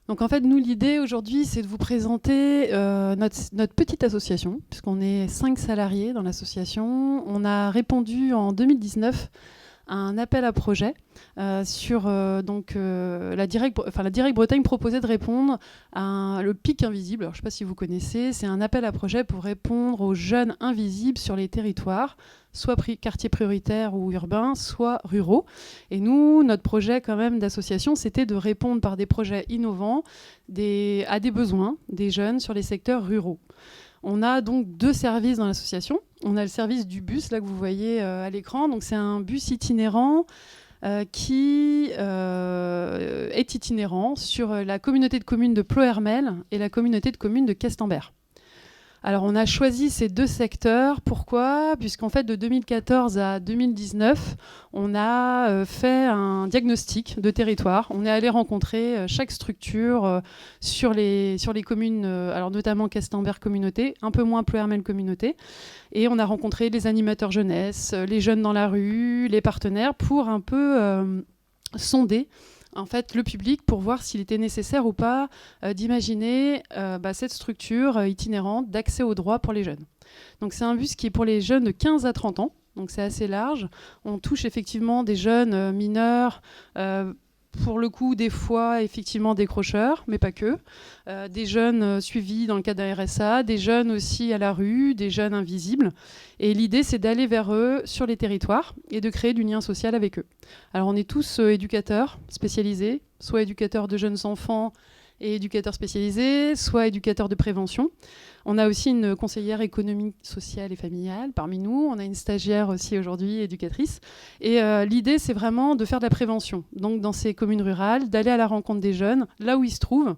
Donc en fait, nous, l'idée aujourd'hui, c'est de vous présenter notre petite association, puisqu'on est 5 salariés dans l'association. On a répondu en 2019 à un appel à projet sur la Direct Bretagne proposait de répondre à le pic invisible. Alors, je ne sais pas si vous connaissez, c'est un appel à projet pour répondre aux jeunes invisibles sur les territoires, soit quartiers prioritaires ou urbains, soit ruraux. Et nous, notre projet quand même d'association, c'était de répondre par des projets innovants à des besoins des jeunes sur les secteurs ruraux. On a donc 2 services dans l'association. On a le service du bus, là que vous voyez à l'écran. Donc c'est un bus itinérant qui est itinérant sur la communauté de communes de Ploërmel et la communauté de communes de Questembert. Alors on a choisi ces 2 secteurs. Pourquoi ? Puisqu'en fait de 2014 à 2019, on a fait un diagnostic de territoire. On est allé rencontrer chaque structure sur les communes, alors notamment Questembert communauté, un peu moins Ploërmel communauté. Et on a rencontré les animateurs jeunesse, les jeunes dans la rue, les partenaires pour un peu sonder en fait le public pour voir s'il était nécessaire ou pas d'imaginer cette structure itinérante d'accès aux droits pour les jeunes. Donc c'est un bus qui est pour les jeunes de 15 à 30 ans, donc c'est assez large. On touche effectivement des jeunes mineurs, pour le coup des fois effectivement décrocheurs, mais pas que. Des jeunes suivis dans le cadre d'un RSA, des jeunes aussi à la rue, des jeunes invisibles. Et l'idée, c'est d'aller vers eux sur les territoires et de créer du lien social avec eux. Alors, on est tous éducateurs spécialisés, soit éducateurs de jeunes enfants et éducateurs spécialisés, soit éducateurs de prévention. On a aussi une conseillère économique, sociale et familiale parmi nous. On a une stagiaire aussi aujourd'hui, éducatrice. Et l'idée, c'est vraiment de faire de la prévention. Donc, dans ces communes rurales, d'aller à la rencontre des jeunes, là où ils se trouvent.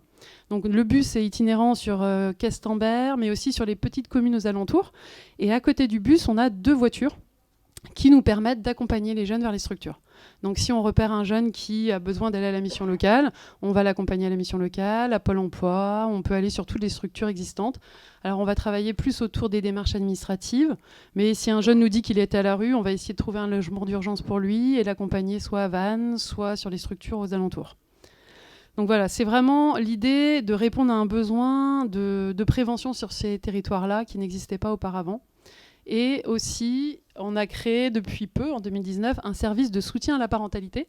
Donc, le bus est itinérant sur Questembert, mais aussi sur les petites communes aux alentours. Et à côté du bus, on a 2 voitures qui nous permettent d'accompagner les jeunes vers les structures. Donc si on repère un jeune qui a besoin d'aller à la mission locale, on va l'accompagner à la mission locale, à Pôle emploi, on peut aller sur toutes les structures existantes. Alors on va travailler plus autour des démarches administratives, mais si un jeune nous dit qu'il est à la rue, on va essayer de trouver un logement d'urgence pour lui et l'accompagner soit à Vannes, soit sur les structures aux alentours. Donc voilà, c'est vraiment l'idée de répondre à un besoin de prévention sur ces territoires-là qui n'existaient pas auparavant. Et aussi, on a créé depuis peu, en 2019, un service de soutien à la parentalité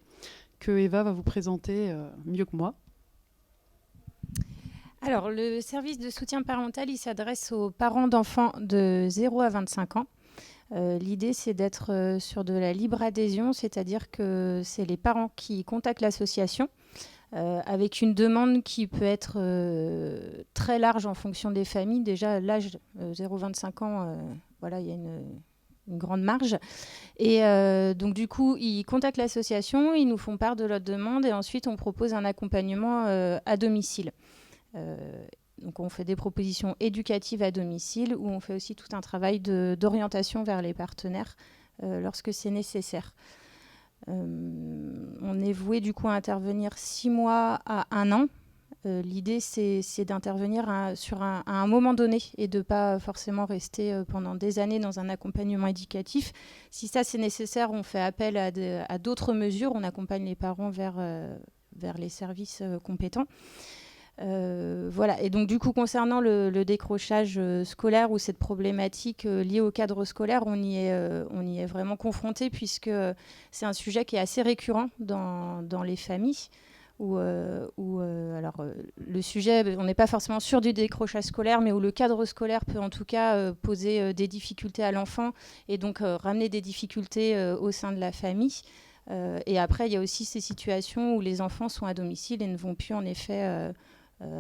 que Eva va vous présenter mieux que moi. Alors, le service de soutien parental, il s'adresse aux parents d'enfants de 0 à 25 ans. L'idée, c'est d'être sur de la libre adhésion, c'est-à-dire que c'est les parents qui contactent l'association avec une demande qui peut être très large en fonction des familles. Déjà, l'âge 0-25 ans, voilà, il y a une grande marge. Et donc, du coup, ils contactent l'association, ils nous font part de leur demande et ensuite, on propose un accompagnement à domicile. Donc, on fait des propositions éducatives à domicile où on fait aussi tout un travail d'orientation vers les partenaires lorsque c'est nécessaire. On est voué du coup à intervenir 6 mois à 1 an. L'idée, c'est d'intervenir à un moment donné et de ne pas forcément rester pendant des années dans un accompagnement éducatif. Si ça, c'est nécessaire, on fait appel à d'autres mesures. On accompagne les parents vers les services compétents. Voilà. Et donc, du coup, concernant le décrochage scolaire ou cette problématique liée au cadre scolaire, on y est vraiment confronté puisque c'est un sujet qui est assez récurrent dans les familles. Le sujet, on n'est pas forcément sûr du décrochage scolaire, mais où le cadre scolaire peut en tout cas poser des difficultés à l'enfant et donc ramener des difficultés au sein de la famille. Et après, il y a aussi ces situations où les enfants sont à domicile et ne vont plus en effet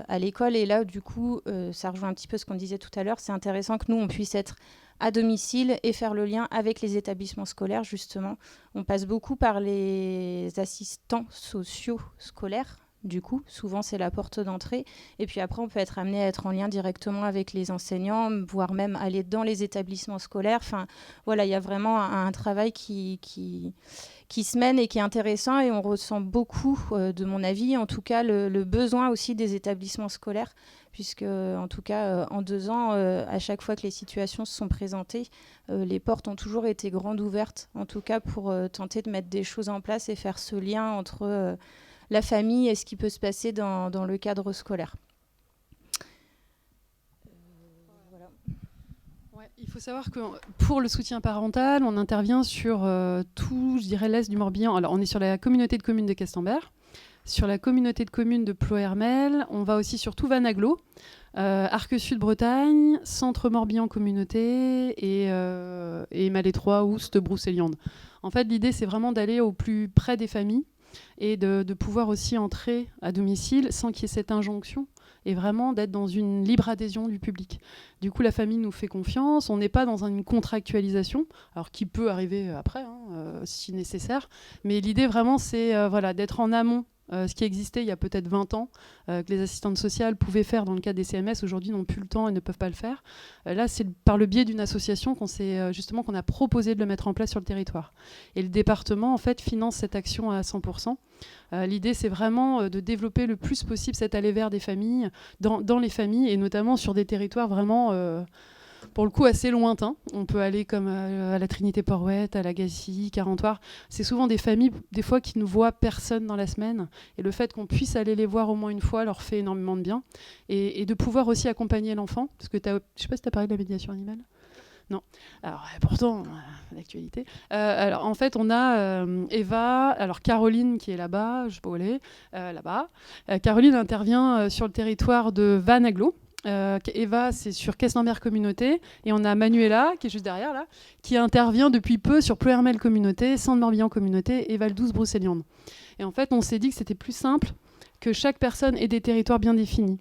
à l'école. Et là, du coup, ça rejoint un petit peu ce qu'on disait tout à l'heure. C'est intéressant que nous, on puisse être à domicile et faire le lien avec les établissements scolaires, justement. On passe beaucoup par les assistants sociaux scolaires. Du coup, souvent, c'est la porte d'entrée. Et puis après, on peut être amené à être en lien directement avec les enseignants, voire même aller dans les établissements scolaires. Enfin, voilà, il y a vraiment un travail qui se mène et qui est intéressant. Et on ressent beaucoup, de mon avis, en tout cas, le besoin aussi des établissements scolaires, puisque, en tout cas, en 2 ans, à chaque fois que les situations se sont présentées, les portes ont toujours été grandes ouvertes, en tout cas pour tenter de mettre des choses en place et faire ce lien entre la famille et ce qui peut se passer dans le cadre scolaire. Il faut savoir que pour le soutien parental, on intervient sur tout, je dirais, l'est du Morbihan. Alors, on est sur la communauté de communes de Questembert, sur la communauté de communes de Ploërmel, on va aussi sur tout Vanaglo, Arc Sud Bretagne, Centre Morbihan Communauté et Malétroit, Oust, Brousseliande. En fait, l'idée, c'est vraiment d'aller au plus près des familles et de pouvoir aussi entrer à domicile sans qu'il y ait cette injonction et vraiment d'être dans une libre adhésion du public. Du coup, la famille nous fait confiance, on n'est pas dans une contractualisation, alors qui peut arriver après, si nécessaire, mais l'idée vraiment, c'est d'être en amont. Ce qui existait il y a peut-être 20 ans, que les assistantes sociales pouvaient faire dans le cadre des CMS, aujourd'hui n'ont plus le temps et ne peuvent pas le faire. Là, c'est par le biais d'une association qu'on a proposé de le mettre en place sur le territoire. Et le département, en fait, finance cette action à 100%. L'idée, c'est vraiment de développer le plus possible cet aller vers des familles, dans les familles, et notamment sur des territoires vraiment... pour le coup assez lointain. On peut aller comme à la Trinité-Porrouët, à la Gacy, Carentoire. C'est souvent des familles, des fois, qui ne voient personne dans la semaine. Et le fait qu'on puisse aller les voir au moins une fois leur fait énormément de bien. Et de pouvoir aussi accompagner l'enfant. Parce que je ne sais pas si tu as parlé de la médiation animale. Non. Alors, pourtant, l'actualité. Alors, en fait, on a Eva, alors Caroline qui est là-bas, je ne sais pas où elle est, là-bas. Caroline intervient sur le territoire de Vanaglo. Eva, c'est sur Questembert Communauté, et on a Manuela qui est juste derrière là, qui intervient depuis peu sur Ploërmel Communauté, Centre Morbihan Communauté et Val d'Oust Brousseliande. Et en fait, on s'est dit que c'était plus simple que chaque personne ait des territoires bien définis.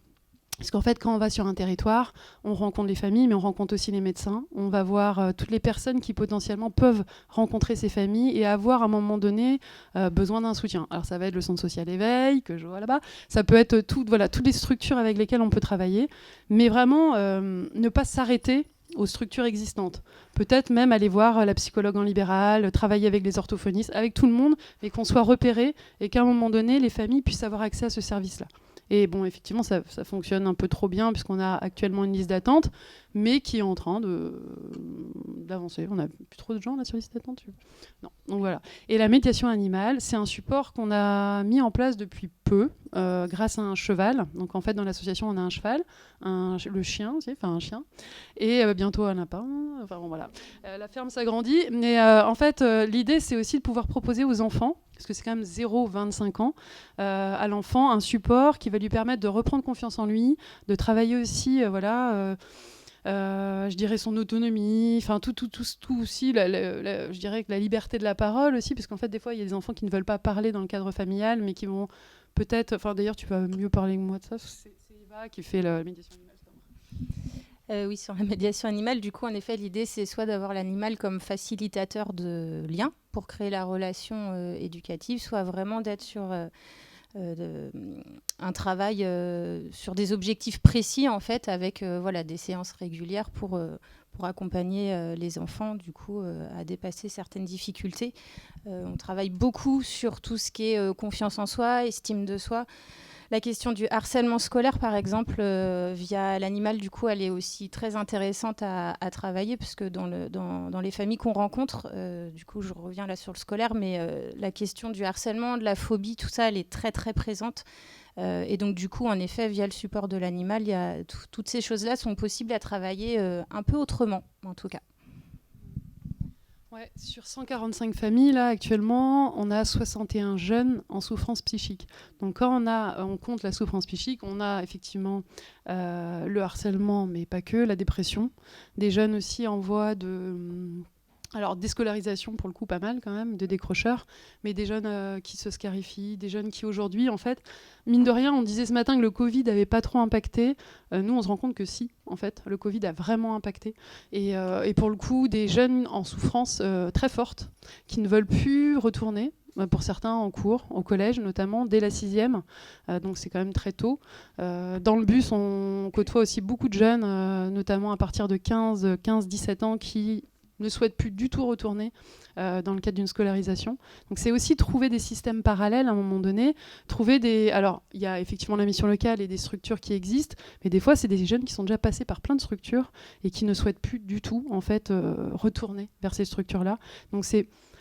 Parce qu'en fait, quand on va sur un territoire, on rencontre les familles, mais on rencontre aussi les médecins. On va voir toutes les personnes qui potentiellement peuvent rencontrer ces familles et avoir à un moment donné besoin d'un soutien. Alors ça va être le centre social éveil, que je vois là-bas. Ça peut être toutes les structures avec lesquelles on peut travailler. Mais vraiment, ne pas s'arrêter aux structures existantes. Peut-être même aller voir la psychologue en libéral, travailler avec les orthophonistes, avec tout le monde, mais qu'on soit repéré et qu'à un moment donné, les familles puissent avoir accès à ce service-là. Et bon, effectivement, ça fonctionne un peu trop bien puisqu'on a actuellement une liste d'attente, mais qui est en train d'avancer. On n'a plus trop de gens là sur la liste d'attente. Non. Donc voilà. Et la médiation animale, c'est un support qu'on a mis en place depuis peu, grâce à un cheval. Donc en fait, dans l'association, on a un cheval, le chien aussi, enfin un chien, et bientôt un lapin. Enfin bon, voilà. La ferme s'agrandit, mais en fait, l'idée, c'est aussi de pouvoir proposer aux enfants, parce que c'est quand même 0-25 ans, à l'enfant un support qui va lui permettre de reprendre confiance en lui, de travailler aussi, je dirais son autonomie, enfin tout aussi, je dirais que la liberté de la parole aussi, parce qu'en fait des fois il y a des enfants qui ne veulent pas parler dans le cadre familial, mais qui vont peut-être, enfin d'ailleurs tu vas mieux parler que moi de ça, c'est Eva qui fait la médiation animale. Oui, sur la médiation animale, du coup, en effet, l'idée, c'est soit d'avoir l'animal comme facilitateur de liens pour créer la relation éducative, soit vraiment d'être sur un travail sur des objectifs précis, en fait, avec des séances régulières pour accompagner les enfants, du coup, à dépasser certaines difficultés. On travaille beaucoup sur tout ce qui est confiance en soi, estime de soi. La question du harcèlement scolaire, par exemple, via l'animal, du coup, elle est aussi très intéressante à travailler, parce que dans les familles qu'on rencontre, du coup, je reviens là sur le scolaire, mais la question du harcèlement, de la phobie, tout ça, elle est très, très présente. Et donc, du coup, en effet, via le support de l'animal, toutes ces choses-là sont possibles à travailler un peu autrement, en tout cas. Ouais, sur 145 familles, là, actuellement, on a 61 jeunes en souffrance psychique. Donc quand on compte la souffrance psychique, on a effectivement le harcèlement, mais pas que, la dépression. Des jeunes aussi en voie déscolarisation, pour le coup, pas mal quand même, de décrocheurs, mais des jeunes qui se scarifient, des jeunes qui aujourd'hui, en fait, mine de rien, on disait ce matin que le Covid n'avait pas trop impacté. Nous, on se rend compte que si, en fait, le Covid a vraiment impacté. Et pour le coup, des jeunes en souffrance très forte, qui ne veulent plus retourner, pour certains en cours, au collège notamment, dès la 6e, donc c'est quand même très tôt. Dans le bus, on côtoie aussi beaucoup de jeunes, notamment à partir de 15-17 ans, qui ne souhaitent plus du tout retourner dans le cadre d'une scolarisation. Donc c'est aussi trouver des systèmes parallèles à un moment donné, alors il y a effectivement la mission locale et des structures qui existent, mais des fois c'est des jeunes qui sont déjà passés par plein de structures et qui ne souhaitent plus du tout en fait retourner vers ces structures-là. Donc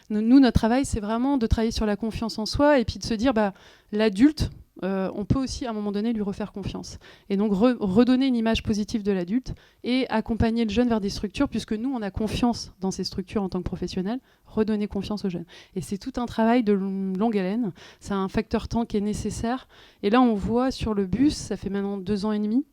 nous, notre travail, c'est vraiment de travailler sur la confiance en soi et puis de se dire, l'adulte, on peut aussi à un moment donné lui refaire confiance. Et donc redonner une image positive de l'adulte et accompagner le jeune vers des structures, puisque nous, on a confiance dans ces structures en tant que professionnels, redonner confiance aux jeunes. Et c'est tout un travail de longue haleine. C'est un facteur temps qui est nécessaire. Et là, on voit sur le bus, ça fait maintenant 2 ans et demi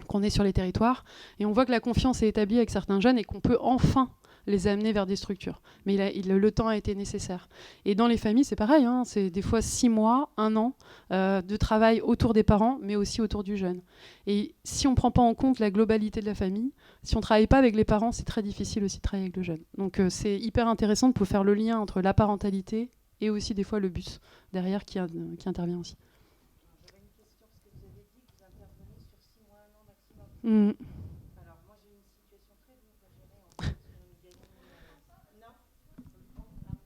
qu'on est sur les territoires, et on voit que la confiance est établie avec certains jeunes et qu'on peut enfin les amener vers des structures. Mais le temps a été nécessaire. Et dans les familles, c'est pareil, hein, c'est des fois 6 mois, 1 an de travail autour des parents, mais aussi autour du jeune. Et si on ne prend pas en compte la globalité de la famille, si on ne travaille pas avec les parents, c'est très difficile aussi de travailler avec le jeune. Donc c'est hyper intéressant de pouvoir faire le lien entre la parentalité et aussi des fois le bus derrière qui intervient aussi. J'avais une question, parce que vous avez dit que vous intervenez sur 6 mois, 1 an maximum. Alors moi j'ai une situation très dure à gérer en fait, sur une gamine. Non.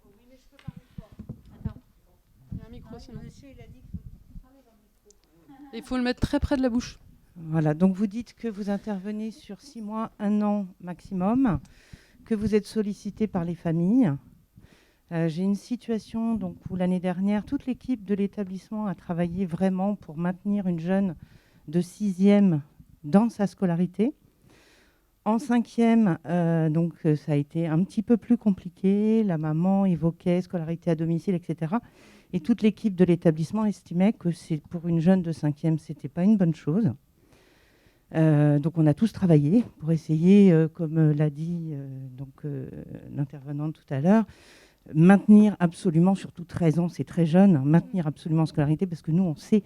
Oui, mais je peux parler fort. Attends. Il y a un micro sinon. Monsieur il a dit qu'il faut parler dans le micro. Il faut le mettre très près de la bouche. Voilà, donc vous dites que vous intervenez sur 6 mois, 1 an maximum, que vous êtes sollicité par les familles. J'ai une situation donc, où l'année dernière, toute l'équipe de l'établissement a travaillé vraiment pour maintenir une jeune de 6e dans sa scolarité. En 5e, donc, ça a été un petit peu plus compliqué. La maman évoquait scolarité à domicile, etc. Et toute l'équipe de l'établissement estimait que pour une jeune de 5e, ce n'était pas une bonne chose. Donc on a tous travaillé pour essayer, comme l'a dit l'intervenante tout à l'heure, maintenir absolument, surtout 13 ans, c'est très jeune, maintenir absolument la scolarité, parce que nous, on sait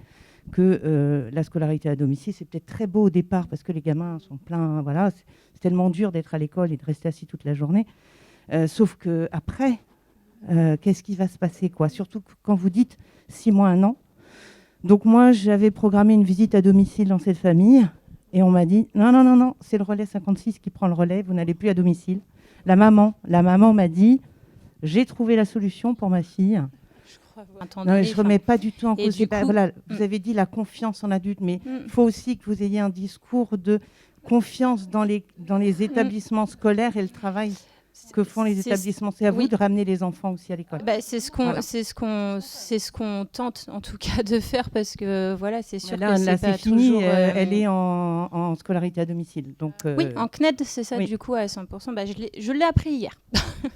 que la scolarité à domicile, c'est peut-être très beau au départ, parce que les gamins sont pleins, voilà, c'est tellement dur d'être à l'école et de rester assis toute la journée. Sauf qu'après, qu'est-ce qui va se passer, quoi ? Surtout quand vous dites 6 mois, 1 an. Donc moi, j'avais programmé une visite à domicile dans cette famille, et on m'a dit, non, c'est le relais 56 qui prend le relais, vous n'allez plus à domicile. La maman m'a dit, j'ai trouvé la solution pour ma fille. Je ne remets pas du tout en cause. Voilà, vous avez dit la confiance en l'adulte, mais il faut aussi que vous ayez un discours de confiance dans les établissements scolaires et le travail que font les établissements. C'est à vous de ramener les enfants aussi à l'école. C'est ce qu'on tente en tout cas de faire, parce que voilà, c'est sûr que c'est pas fini, toujours... elle est en scolarité à domicile. Donc, oui, en CNED, c'est ça, du coup, à 100%. Je l'ai appris hier.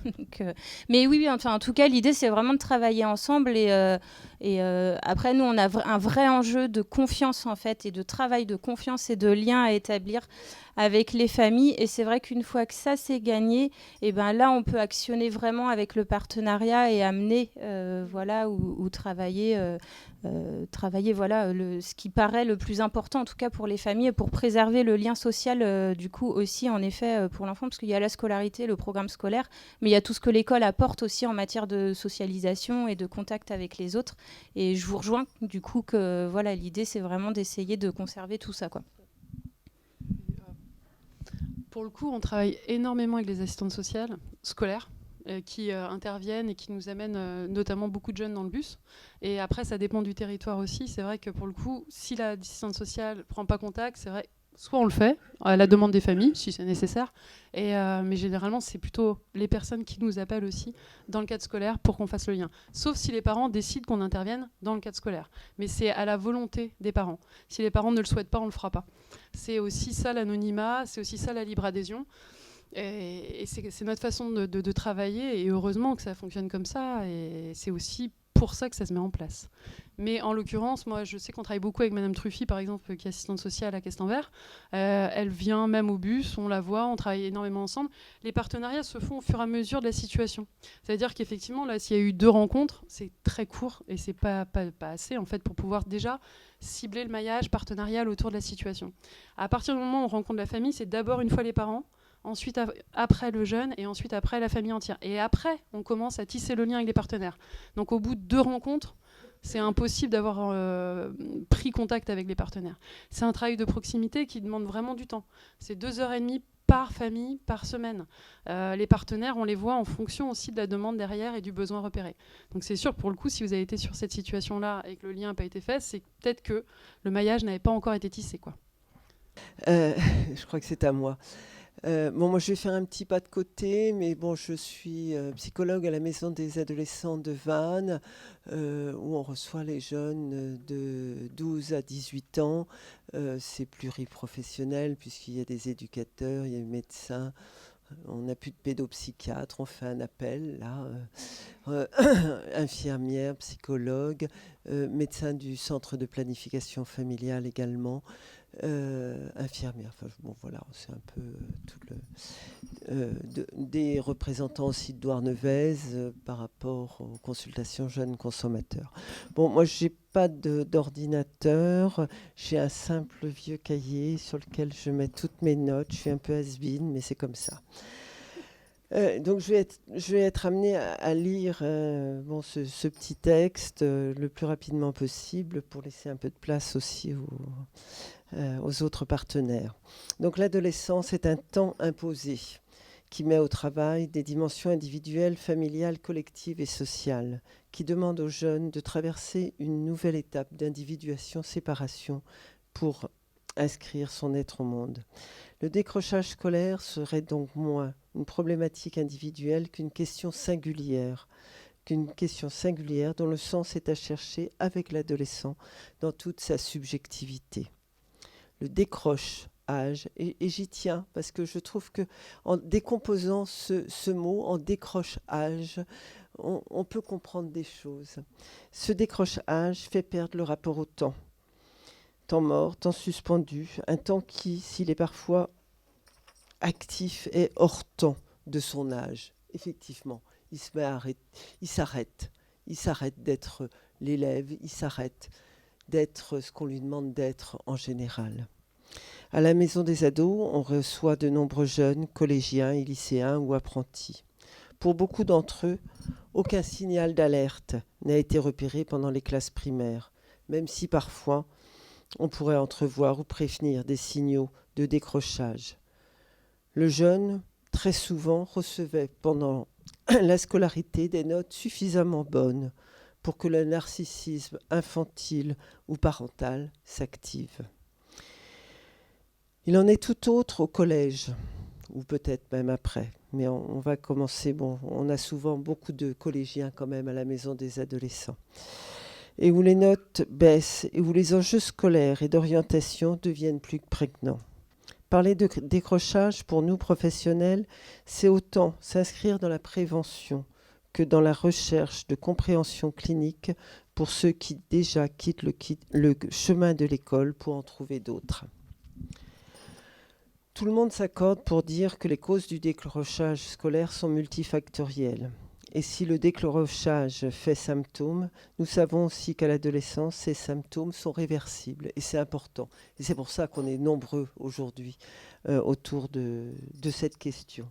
Donc, mais oui, enfin, en tout cas, l'idée, c'est vraiment de travailler ensemble. Et après, nous, on a un vrai enjeu de confiance, en fait, et de travail de confiance et de lien à établir avec les familles. Et c'est vrai qu'une fois que ça, c'est gagné, et ben là, on peut actionner vraiment avec le partenariat et amener, voilà, ou travailler, voilà, ce qui paraît le plus important, en tout cas pour les familles, et pour préserver le lien social, du coup, aussi, en effet, pour l'enfant, parce qu'il y a la scolarité, le programme scolaire, mais il y a tout ce que l'école apporte aussi en matière de socialisation et de contact avec les autres. Et je vous rejoins, du coup, que voilà, l'idée, c'est vraiment d'essayer de conserver tout ça, quoi. Pour le coup, on travaille énormément avec les assistantes sociales scolaires qui interviennent et qui nous amènent notamment beaucoup de jeunes dans le bus. Et après, ça dépend du territoire aussi. C'est vrai que pour le coup, si l'assistante sociale ne prend pas contact, c'est vrai, soit on le fait à la demande des familles, si c'est nécessaire, mais généralement, c'est plutôt les personnes qui nous appellent aussi dans le cadre scolaire pour qu'on fasse le lien. Sauf si les parents décident qu'on intervienne dans le cadre scolaire. Mais c'est à la volonté des parents. Si les parents ne le souhaitent pas, on ne le fera pas. C'est aussi ça l'anonymat, c'est aussi ça la libre adhésion. Et c'est notre façon de travailler, et heureusement que ça fonctionne comme ça, et c'est aussi pour ça que ça se met en place. Mais en l'occurrence, moi je sais qu'on travaille beaucoup avec Madame Truffy, par exemple, qui est assistante sociale à Castenvert. Elle vient même au bus, on la voit, on travaille énormément ensemble. Les partenariats se font au fur et à mesure de la situation. C'est-à-dire qu'effectivement, là, s'il y a eu 2 rencontres, c'est très court, et c'est pas assez en fait pour pouvoir déjà cibler le maillage partenarial autour de la situation. À partir du moment où on rencontre la famille, c'est d'abord une fois les parents, ensuite après le jeune, et ensuite après la famille entière. Et après, on commence à tisser le lien avec les partenaires. Donc au bout de 2 rencontres, c'est impossible d'avoir pris contact avec les partenaires. C'est un travail de proximité qui demande vraiment du temps. C'est 2h30 par famille, par semaine. Les partenaires, on les voit en fonction aussi de la demande derrière et du besoin repéré. Donc c'est sûr, pour le coup, si vous avez été sur cette situation-là et que le lien n'a pas été fait, c'est peut-être que le maillage n'avait pas encore été tissé, quoi. Je crois que c'est à moi. Moi, je vais faire un petit pas de côté, mais bon, je suis psychologue à la Maison des adolescents de Vannes, où on reçoit les jeunes de 12 à 18 ans. C'est pluriprofessionnel, puisqu'il y a des éducateurs, il y a des médecins. On n'a plus de pédopsychiatre, on fait un appel, là. Infirmière, psychologue, médecin du centre de planification familiale également. Infirmière, enfin bon voilà, c'est un peu tout des représentants aussi de Douarnenez par rapport aux consultations jeunes consommateurs. Bon, moi j'ai pas d'ordinateur, j'ai un simple vieux cahier sur lequel je mets toutes mes notes. Je suis un peu has-been, mais c'est comme ça. Donc je vais être amenée à lire ce petit texte le plus rapidement possible pour laisser un peu de place aussi aux autres partenaires. Donc l'adolescence est un temps imposé qui met au travail des dimensions individuelles, familiales, collectives et sociales, qui demande aux jeunes de traverser une nouvelle étape d'individuation-séparation pour inscrire son être au monde. Le décrochage scolaire serait donc moins une problématique individuelle qu'une question singulière dont le sens est à chercher avec l'adolescent dans toute sa subjectivité. Le décrochage, et j'y tiens parce que je trouve que en décomposant ce mot en décrochage, on peut comprendre des choses. Ce décrochage fait perdre le rapport au temps. Temps mort, temps suspendu, un temps qui, s'il est parfois actif, est hors temps de son âge. Effectivement, il s'arrête d'être l'élève, il s'arrête d'être ce qu'on lui demande d'être en général. À la Maison des ados, on reçoit de nombreux jeunes, collégiens et lycéens ou apprentis. Pour beaucoup d'entre eux, aucun signal d'alerte n'a été repéré pendant les classes primaires, même si parfois on pourrait entrevoir ou prévenir des signaux de décrochage. Le jeune, très souvent, recevait pendant la scolarité des notes suffisamment bonnes pour que le narcissisme infantile ou parental s'active. Il en est tout autre au collège, ou peut-être même après. Mais on va commencer, on a souvent beaucoup de collégiens quand même à la Maison des adolescents. Et où les notes baissent et où les enjeux scolaires et d'orientation deviennent plus prégnants. Parler de décrochage pour nous professionnels, c'est autant s'inscrire dans la prévention que dans la recherche de compréhension clinique pour ceux qui déjà quittent le chemin de l'école pour en trouver d'autres. Tout le monde s'accorde pour dire que les causes du décrochage scolaire sont multifactorielles. Et si le décrochage fait symptôme, nous savons aussi qu'à l'adolescence, ces symptômes sont réversibles. Et c'est important. Et c'est pour ça qu'on est nombreux aujourd'hui autour de cette question.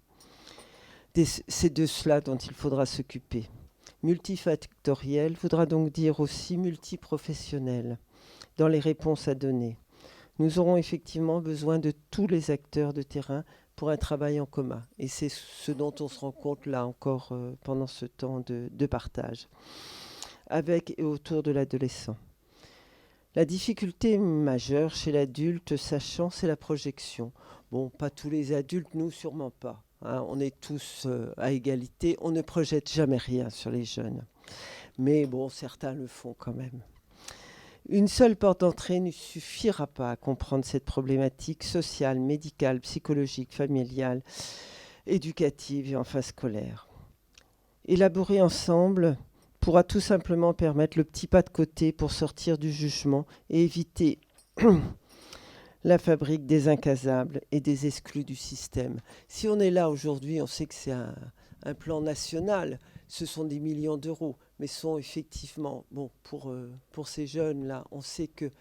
C'est de cela dont il faudra s'occuper. Multifactoriel voudra donc dire aussi multiprofessionnel dans les réponses à donner. Nous aurons effectivement besoin de tous les acteurs de terrain pour un travail en commun. Et c'est ce dont on se rend compte là encore pendant ce temps de partage, avec et autour de l'adolescent. La difficulté majeure chez l'adulte sachant, c'est la projection. Bon, pas tous les adultes, nous sûrement pas. Hein, on est tous à égalité, on ne projette jamais rien sur les jeunes. Mais bon, certains le font quand même. Une seule porte d'entrée ne suffira pas à comprendre cette problématique sociale, médicale, psychologique, familiale, éducative et enfin scolaire. Élaborer ensemble pourra tout simplement permettre le petit pas de côté pour sortir du jugement et éviter la fabrique des incasables et des exclus du système. Si on est là aujourd'hui, on sait que c'est un plan national, ce sont des millions d'euros, mais sont effectivement, pour ces jeunes-là, on sait que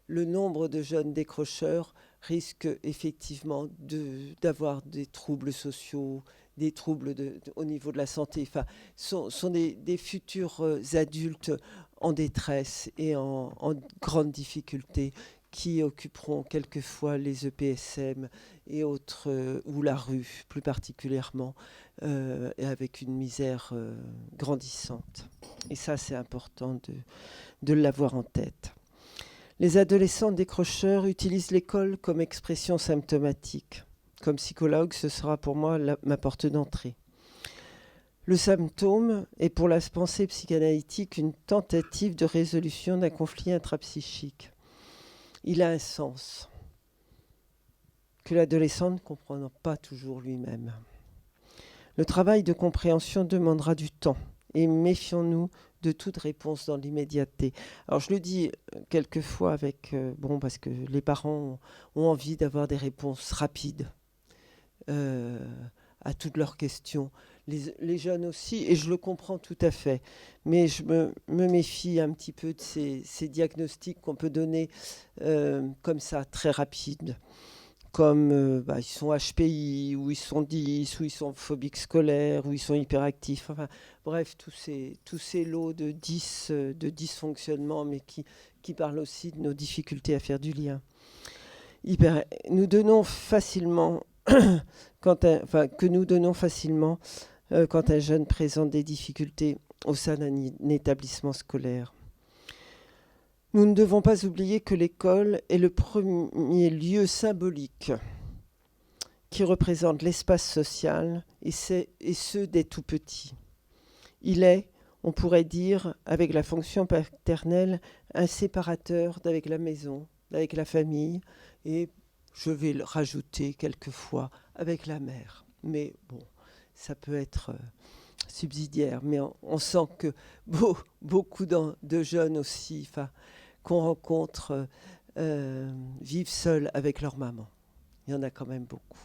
le nombre de jeunes décrocheurs risque effectivement d'avoir des troubles sociaux, des troubles au niveau de la santé. Enfin, sont des futurs adultes en détresse et en grande difficulté qui occuperont quelquefois les EPSM et autres, ou la rue plus particulièrement, et avec une misère grandissante. Et ça, c'est important de l'avoir en tête. Les adolescents décrocheurs utilisent l'école comme expression symptomatique. Comme psychologue, ce sera pour moi ma porte d'entrée. Le symptôme est pour la pensée psychanalytique une tentative de résolution d'un conflit intrapsychique. Il a un sens que l'adolescent ne comprend pas toujours lui-même. Le travail de compréhension demandera du temps et méfions-nous de toute réponse dans l'immédiateté. Alors je le dis quelquefois parce que les parents ont envie d'avoir des réponses rapides à toutes leurs questions. Les jeunes aussi, et je le comprends tout à fait, mais je me méfie un petit peu de ces diagnostics qu'on peut donner comme ça, très rapides, comme ils sont HPI, ou ils sont 10, ou ils sont phobiques scolaires, ou ils sont hyperactifs, enfin bref, tous ces lots de dysfonctionnement, mais qui parlent aussi de nos difficultés à faire du lien. Nous donnons facilement, quand un jeune présente des difficultés au sein d'un établissement scolaire. Nous ne devons pas oublier que l'école est le premier lieu symbolique qui représente l'espace social, et ce dès tout petit. Il est, on pourrait dire, avec la fonction paternelle, un séparateur d'avec la maison, d'avec la famille, et je vais le rajouter quelquefois avec la mère. Mais bon, ça peut être subsidiaire, mais on sent que beaucoup de jeunes aussi, qu'on rencontre, vivent seuls avec leur maman. Il y en a quand même beaucoup.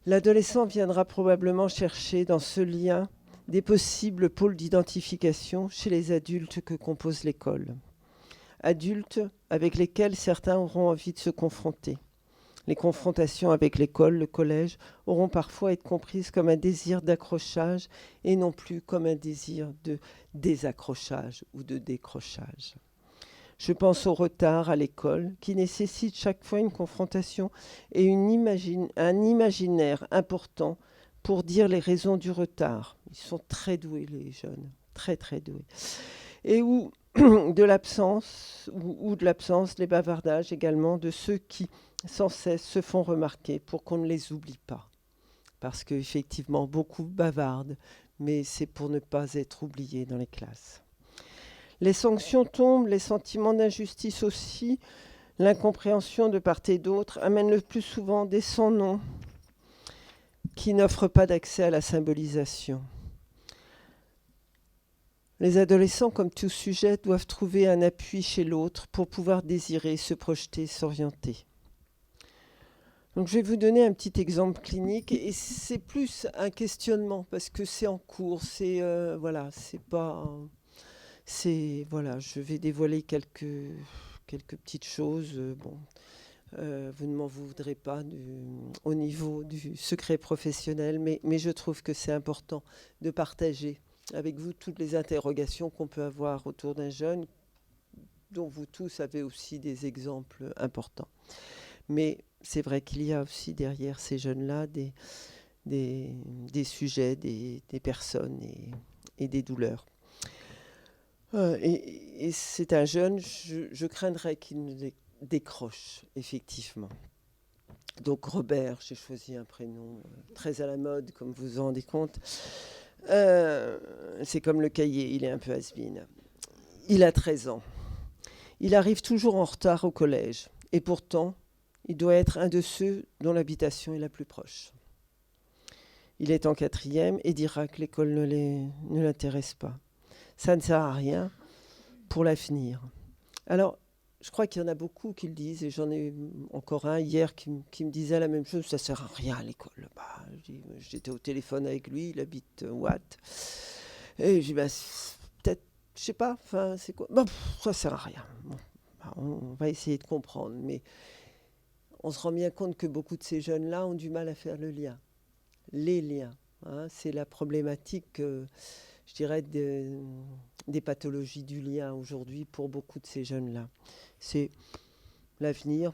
L'adolescent viendra probablement chercher dans ce lien des possibles pôles d'identification chez les adultes que compose l'école. Adultes avec lesquels certains auront envie de se confronter. Les confrontations avec l'école, le collège, auront parfois à être comprises comme un désir d'accrochage et non plus comme un désir de désaccrochage ou de décrochage. Je pense au retard à l'école qui nécessite chaque fois une confrontation et un imaginaire important pour dire les raisons du retard. Ils sont très doués, les jeunes, très très doués. Et où de l'absence, les bavardages également de ceux qui sans cesse se font remarquer pour qu'on ne les oublie pas. Parce qu'effectivement, beaucoup bavardent, mais c'est pour ne pas être oubliés dans les classes. Les sanctions tombent, les sentiments d'injustice aussi, l'incompréhension de part et d'autre amène le plus souvent des sans-noms qui n'offrent pas d'accès à la symbolisation. Les adolescents, comme tout sujet, doivent trouver un appui chez l'autre pour pouvoir désirer, se projeter, s'orienter. Donc, je vais vous donner un petit exemple clinique et c'est plus un questionnement parce que c'est en cours, je vais dévoiler quelques petites choses. Vous ne m'en voudrez pas au niveau du secret professionnel, mais je trouve que c'est important de partager avec vous toutes les interrogations qu'on peut avoir autour d'un jeune, dont vous tous avez aussi des exemples importants. Mais c'est vrai qu'il y a aussi derrière ces jeunes-là des sujets, des personnes et des douleurs. Et c'est un jeune, je craindrais qu'il ne décroche, effectivement. Donc Robert, j'ai choisi un prénom très à la mode, comme vous vous en rendez compte. C'est comme le cahier, il est un peu has-been. Il a 13 ans. Il arrive toujours en retard au collège. Et pourtant, il doit être un de ceux dont l'habitation est la plus proche. Il est en 4e et dira que l'école ne l'intéresse pas. Ça ne sert à rien pour l'avenir. Alors, je crois qu'il y en a beaucoup qui le disent, et j'en ai encore un hier qui me disait la même chose, ça ne sert à rien à l'école. J'étais au téléphone avec lui, il habite Watt. Et je dis, peut-être, je ne sais pas, c'est quoi ? Ça ne sert à rien. On va essayer de comprendre, mais on se rend bien compte que beaucoup de ces jeunes-là ont du mal à faire le lien. Les liens, c'est la problématique, je dirais, des pathologies du lien aujourd'hui pour beaucoup de ces jeunes-là. C'est L'avenir,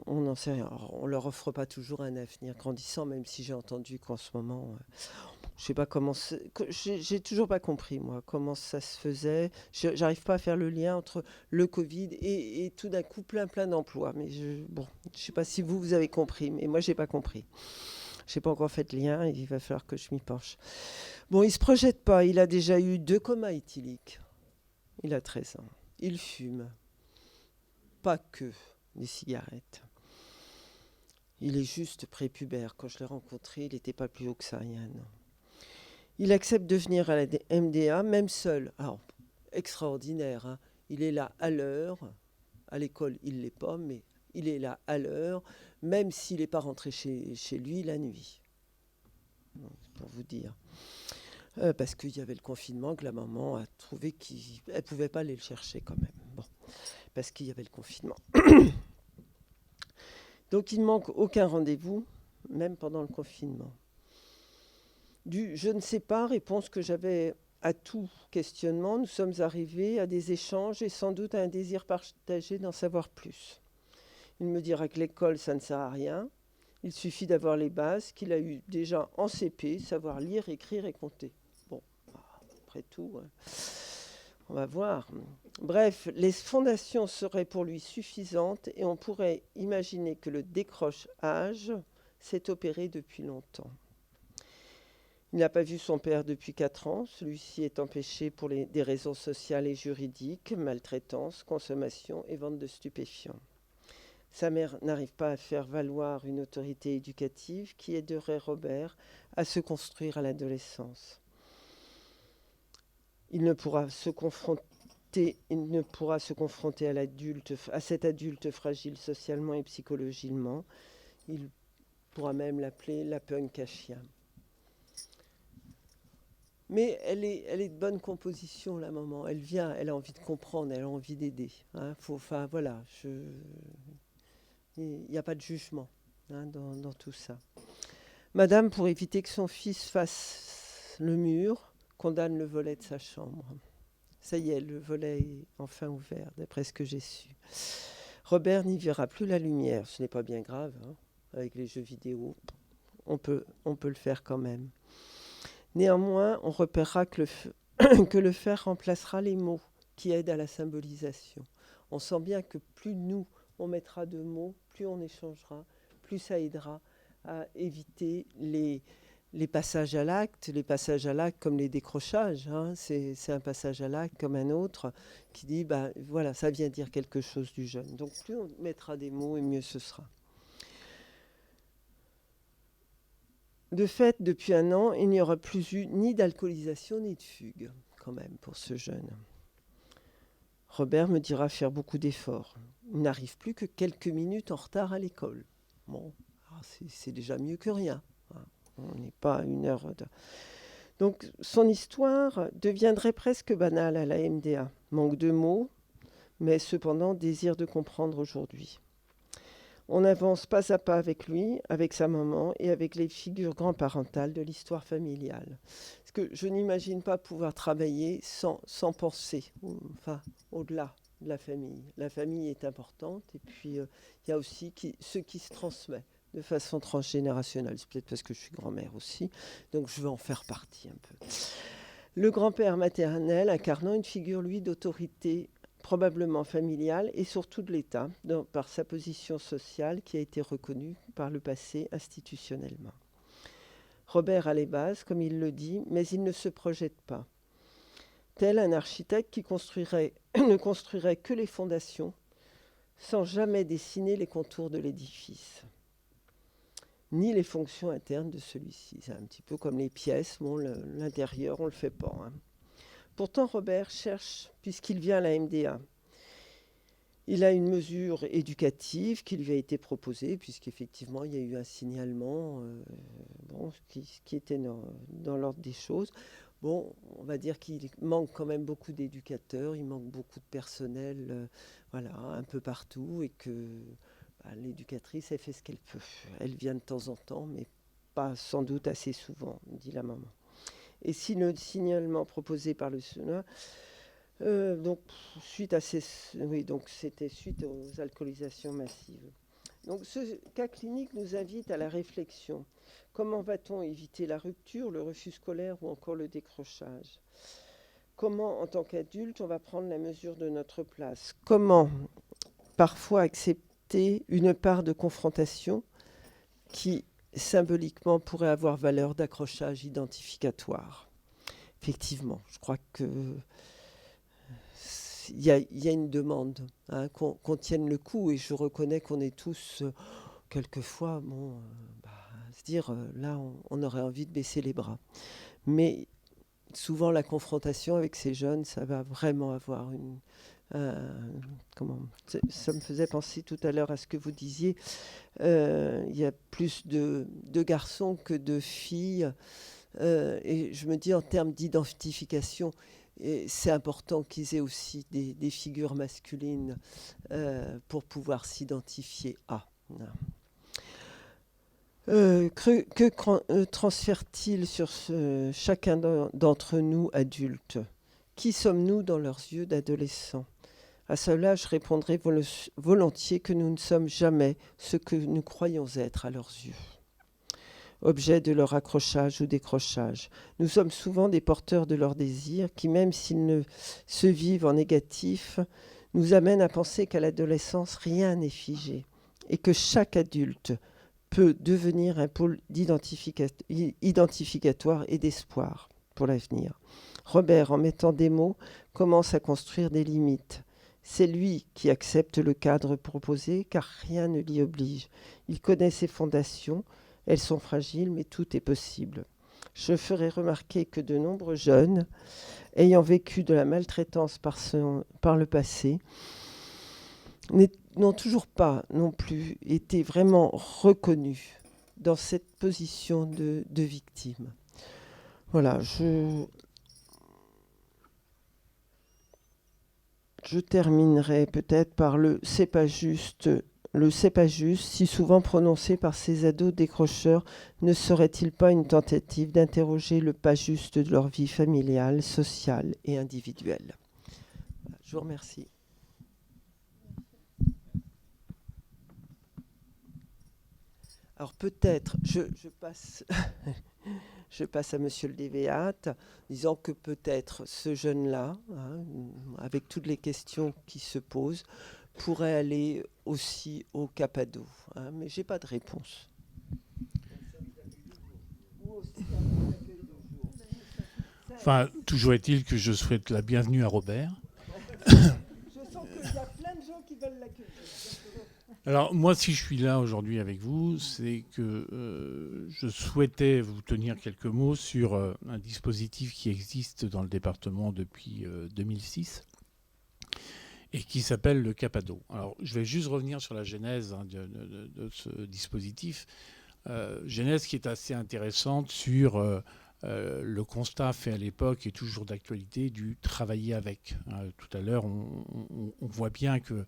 on n'en sait rien. Alors, on ne leur offre pas toujours un avenir grandissant, même si j'ai entendu qu'en ce moment, je sais pas comment... J'ai toujours pas compris, moi, comment ça se faisait. J'arrive pas à faire le lien entre le Covid et tout d'un coup plein d'emplois. Mais je sais pas si vous avez compris, mais moi, j'ai pas compris. J'ai pas encore fait le lien, il va falloir que je m'y penche. Bon, il se projette pas. Il a déjà eu 2 comas éthyliques. Il a 13 ans. Il fume. Pas que des cigarettes. Il est juste prépubère. Quand je l'ai rencontré, il n'était pas plus haut que ça, Yann. Il accepte de venir à la MDA, même seul. Alors, extraordinaire, hein. Il est là à l'heure. À l'école, il ne l'est pas, mais il est là à l'heure, même s'il n'est pas rentré chez lui la nuit. Donc, c'est pour vous dire. Parce qu'il y avait le confinement, que la maman a trouvé qu'elle ne pouvait pas aller le chercher quand même. Bon, parce qu'il y avait le confinement. Donc il ne manque aucun rendez-vous, même pendant le confinement. Du je ne sais pas, réponse que j'avais à tout questionnement, nous sommes arrivés à des échanges et sans doute à un désir partagé d'en savoir plus. Il me dira que l'école, ça ne sert à rien. Il suffit d'avoir les bases qu'il a eues déjà en CP, savoir lire, écrire et compter. Bon, après tout, on va voir. Bref, les fondations seraient pour lui suffisantes et on pourrait imaginer que le décrochage s'est opéré depuis longtemps. Il n'a pas vu son père depuis 4 ans. Celui-ci est empêché pour des raisons sociales et juridiques, maltraitance, consommation et vente de stupéfiants. Sa mère n'arrive pas à faire valoir une autorité éducative qui aiderait Robert à se construire à l'adolescence. Il ne pourra se confronter à cet adulte fragile socialement et psychologiquement. Il pourra même l'appeler la punk à chien. Mais elle est de bonne composition, la maman. Elle vient, elle a envie de comprendre, elle a envie d'aider. Hein. Voilà, il n'y a pas de jugement dans tout ça. Madame, pour éviter que son fils fasse le mur, condamne le volet de sa chambre. Ça y est, le volet est enfin ouvert, d'après ce que j'ai su. Robert n'y verra plus la lumière. Ce n'est pas bien grave, hein. Avec les jeux vidéo, on peut le faire quand même. Néanmoins, on repérera que le fer remplacera les mots qui aident à la symbolisation. On sent bien que plus nous, on mettra de mots, plus on échangera, plus ça aidera à éviter les passages à l'acte. Les passages à l'acte comme les décrochages, hein, c'est un passage à l'acte comme un autre qui dit, voilà, ça vient dire quelque chose du jeune. Donc plus on mettra des mots et mieux ce sera. De fait, depuis 1 an, il n'y aura plus eu ni d'alcoolisation ni de fugue, quand même, pour ce jeune. Robert me dira faire beaucoup d'efforts. Il n'arrive plus que quelques minutes en retard à l'école. Bon, c'est déjà mieux que rien. On n'est pas à 1 heure. Donc, son histoire deviendrait presque banale à la MDA. Manque de mots, mais cependant désir de comprendre aujourd'hui. On avance pas à pas avec lui, avec sa maman et avec les figures grand-parentales de l'histoire familiale. Parce que je n'imagine pas pouvoir travailler sans penser, au-delà de la famille. La famille est importante et puis il y a aussi ce qui se transmet de façon transgénérationnelle. C'est peut-être parce que je suis grand-mère aussi, donc je veux en faire partie un peu. Le grand-père maternel incarnant une figure, lui, d'autorité probablement familiale et surtout de l'État, par sa position sociale qui a été reconnue par le passé institutionnellement. Robert a les bases, comme il le dit, mais il ne se projette pas. Tel un architecte qui ne construirait que les fondations, sans jamais dessiner les contours de l'édifice, ni les fonctions internes de celui-ci. C'est un petit peu comme les pièces, l'intérieur, on ne le fait pas. Hein. Pourtant, Robert cherche, puisqu'il vient à la MDA. Il a une mesure éducative qui lui a été proposée, puisqu'effectivement, il y a eu un signalement qui était dans l'ordre des choses. Bon, on va dire qu'il manque quand même beaucoup d'éducateurs, il manque beaucoup de personnel, un peu partout, et que l'éducatrice, elle fait ce qu'elle peut. Elle vient de temps en temps, mais pas sans doute assez souvent, dit la maman. Et si le signalement proposé par le Sénat Donc, donc c'était suite aux alcoolisations massives. Donc, ce cas clinique nous invite à la réflexion. Comment va-t-on éviter la rupture, le refus scolaire ou encore le décrochage ? Comment, en tant qu'adulte, on va prendre la mesure de notre place ? Comment, parfois, accepter une part de confrontation qui, symboliquement, pourrait avoir valeur d'accrochage identificatoire ? Effectivement, je crois que il y a une demande, hein, qu'on tienne le coup, et je reconnais qu'on est tous, quelquefois, se dire, là, on aurait envie de baisser les bras. Mais souvent, la confrontation avec ces jeunes, ça va vraiment avoir ça me faisait penser tout à l'heure à ce que vous disiez. Il y a plus de garçons que de filles. Et je me dis, en termes d'identification, c'est important qu'ils aient aussi des figures masculines pour pouvoir s'identifier à. Que transfère-t-il sur chacun d'entre nous, adultes ? Qui sommes-nous dans leurs yeux d'adolescents ? À cela, je répondrai volontiers que nous ne sommes jamais ce que nous croyons être à leurs yeux, objet de leur accrochage ou décrochage. Nous sommes souvent des porteurs de leurs désirs qui, même s'ils ne se vivent en négatif, nous amènent à penser qu'à l'adolescence, rien n'est figé et que chaque adulte peut devenir un pôle identificatoire et d'espoir pour l'avenir. Robert, en mettant des mots, commence à construire des limites. C'est lui qui accepte le cadre proposé, car rien ne l'y oblige. Il connaît ses fondations, elles sont fragiles, mais tout est possible. Je ferai remarquer que de nombreux jeunes, ayant vécu de la maltraitance par le passé, n'ont toujours pas non plus été vraiment reconnus dans cette position de victime. Voilà, je terminerai peut-être par le « c'est pas juste ». Le « c'est pas juste », si souvent prononcé par ces ados décrocheurs, ne serait-il pas une tentative d'interroger le pas juste de leur vie familiale, sociale et individuelle ? Je vous remercie. Alors peut-être, je passe, je passe à Monsieur le dévéate, disant que peut-être ce jeune-là, hein, avec toutes les questions qui se posent, pourrait aller aussi au Capado, hein, mais j'ai pas de réponse. Enfin, toujours est-il que je souhaite la bienvenue à Robert. Je sens qu'il y a plein de gens qui veulent l'accueillir. Alors, moi, si je suis là aujourd'hui avec vous, c'est que je souhaitais vous tenir quelques mots sur un dispositif qui existe dans le département depuis 2006 et qui s'appelle le Capado. Alors, je vais juste revenir sur la genèse de ce dispositif. Genèse qui est assez intéressante sur le constat fait à l'époque et toujours d'actualité du travailler avec. Tout à l'heure, on voit bien que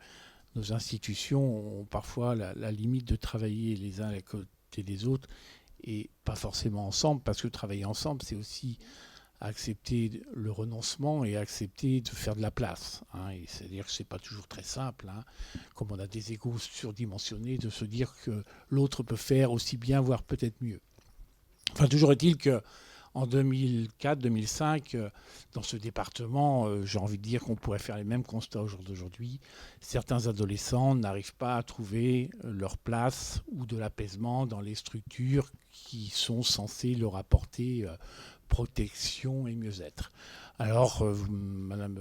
nos institutions ont parfois la limite de travailler les uns à côté des autres et pas forcément ensemble, parce que travailler ensemble, c'est aussi accepter le renoncement et accepter de faire de la place. Et c'est-à-dire que c'est pas toujours très simple, comme on a des égos surdimensionnés, de se dire que l'autre peut faire aussi bien, voire peut-être mieux. Enfin, toujours est-il que en 2004-2005, dans ce département, j'ai envie de dire qu'on pourrait faire les mêmes constats au jour d'aujourd'hui. Certains adolescents n'arrivent pas à trouver leur place ou de l'apaisement dans les structures qui sont censées leur apporter protection et mieux-être. Alors, Madame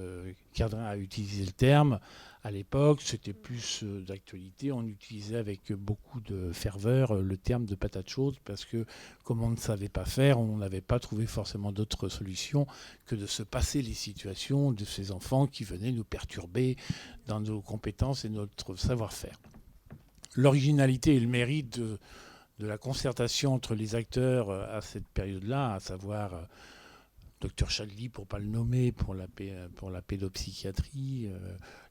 Cardin a utilisé le terme. À l'époque, c'était plus d'actualité. On utilisait avec beaucoup de ferveur le terme de patate chaude parce que, comme on ne savait pas faire, on n'avait pas trouvé forcément d'autre solution que de se passer les situations de ces enfants qui venaient nous perturber dans nos compétences et notre savoir-faire. L'originalité et le mérite de la concertation entre les acteurs à cette période-là, à savoir Dr Chadli, pour ne pas le nommer, pour la pédopsychiatrie,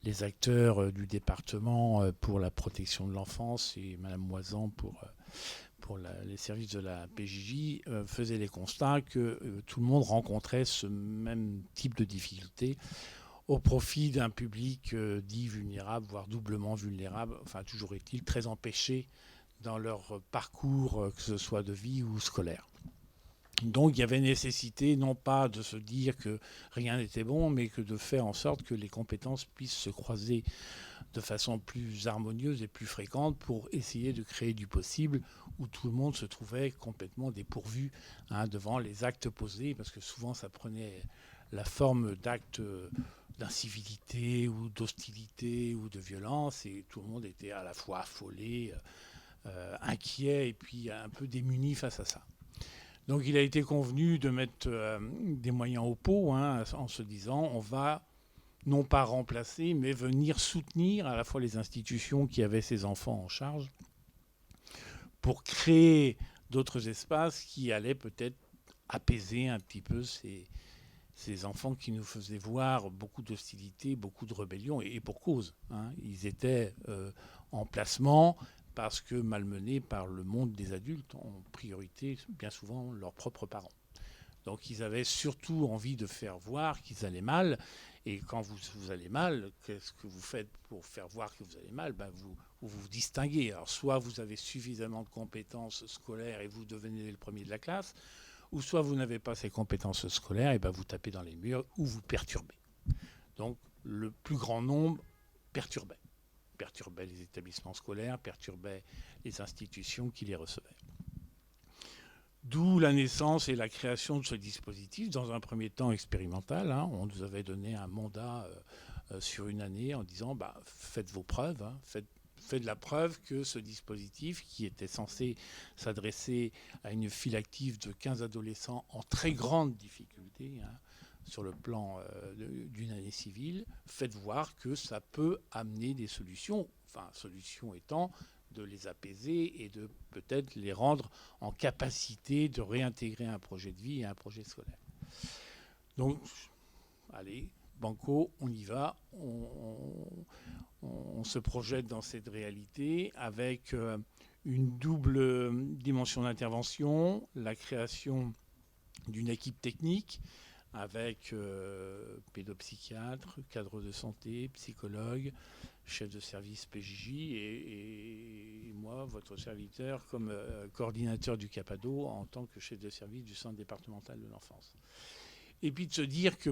les acteurs du département pour la protection de l'enfance et Mme Moisan pour les services de la PJJ, faisaient les constats que tout le monde rencontrait ce même type de difficultés. au profit d'un public dit vulnérable, voire doublement vulnérable, enfin toujours est-il très empêché dans leur parcours, que ce soit de vie ou scolaire. Donc il y avait nécessité non pas de se dire que rien n'était bon, mais que de faire en sorte que les compétences puissent se croiser de façon plus harmonieuse et plus fréquente pour essayer de créer du possible où tout le monde se trouvait complètement dépourvu devant les actes posés, parce que souvent ça prenait la forme d'actes d'incivilité ou d'hostilité ou de violence, et tout le monde était à la fois affolé, inquiet et puis un peu démuni face à ça. Donc il a été convenu de mettre des moyens au pot, en se disant on va non pas remplacer, mais venir soutenir à la fois les institutions qui avaient ces enfants en charge pour créer d'autres espaces qui allaient peut-être apaiser un petit peu ces enfants qui nous faisaient voir beaucoup d'hostilité, beaucoup de rébellion, et pour cause. Ils étaient en placement parce que malmenés par le monde des adultes, en priorité bien souvent leurs propres parents. Donc ils avaient surtout envie de faire voir qu'ils allaient mal. Et quand vous allez mal, qu'est-ce que vous faites pour faire voir que vous allez mal ? Vous vous distinguez. Alors soit vous avez suffisamment de compétences scolaires et vous devenez le premier de la classe, ou soit vous n'avez pas ces compétences scolaires et vous tapez dans les murs ou vous perturbez. Donc le plus grand nombre perturbait les établissements scolaires, perturbait les institutions qui les recevaient. D'où la naissance et la création de ce dispositif, dans un premier temps expérimental. On nous avait donné un mandat sur une année en disant faites vos preuves, faites la preuve que ce dispositif, qui était censé s'adresser à une file active de 15 adolescents en très grande difficulté sur le plan d'une année civile, faites voir que ça peut amener des solutions, solutions étant de les apaiser et de peut-être les rendre en capacité de réintégrer un projet de vie et un projet scolaire. Donc, allez, banco, on y va, on se projette dans cette réalité avec une double dimension d'intervention, la création d'une équipe technique avec pédopsychiatre, cadre de santé, psychologue, chef de service PJJ et moi, votre serviteur, comme coordinateur du CAPADO en tant que chef de service du centre départemental de l'enfance. Et puis de se dire que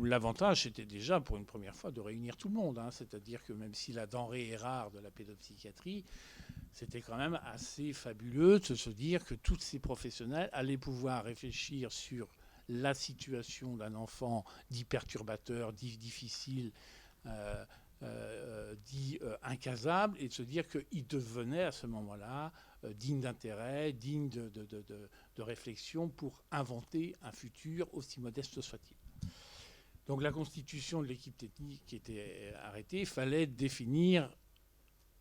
l'avantage, c'était déjà pour une première fois de réunir tout le monde. C'est-à-dire que même si la denrée est rare de la pédopsychiatrie, c'était quand même assez fabuleux de se dire que tous ces professionnels allaient pouvoir réfléchir sur la situation d'un enfant dit perturbateur, dit difficile, dit incasable, et de se dire qu'il devenait à ce moment-là digne d'intérêt, digne de réflexion pour inventer un futur aussi modeste soit-il. Donc la constitution de l'équipe technique qui était arrêtée, il fallait définir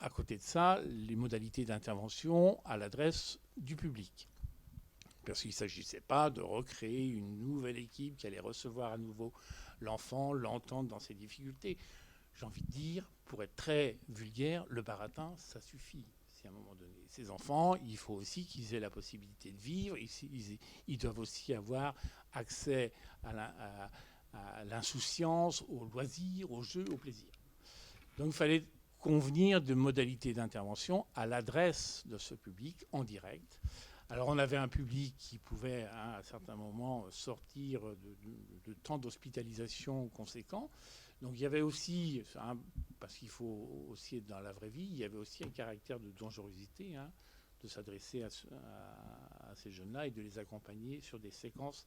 à côté de ça les modalités d'intervention à l'adresse du public. Parce qu'il ne s'agissait pas de recréer une nouvelle équipe qui allait recevoir à nouveau l'enfant, l'entendre dans ses difficultés. J'ai envie de dire, pour être très vulgaire, le baratin, ça suffit. Si à un moment donné, ces enfants, il faut aussi qu'ils aient la possibilité de vivre, ils doivent aussi avoir accès à l'insouciance, au loisir, au jeu, au plaisir. Donc il fallait convenir de modalités d'intervention à l'adresse de ce public en direct. Alors on avait un public qui pouvait à certains moments sortir de temps d'hospitalisation conséquents. Donc il y avait aussi, parce qu'il faut aussi être dans la vraie vie, il y avait aussi un caractère de dangerosité, de s'adresser à ces jeunes-là et de les accompagner sur des séquences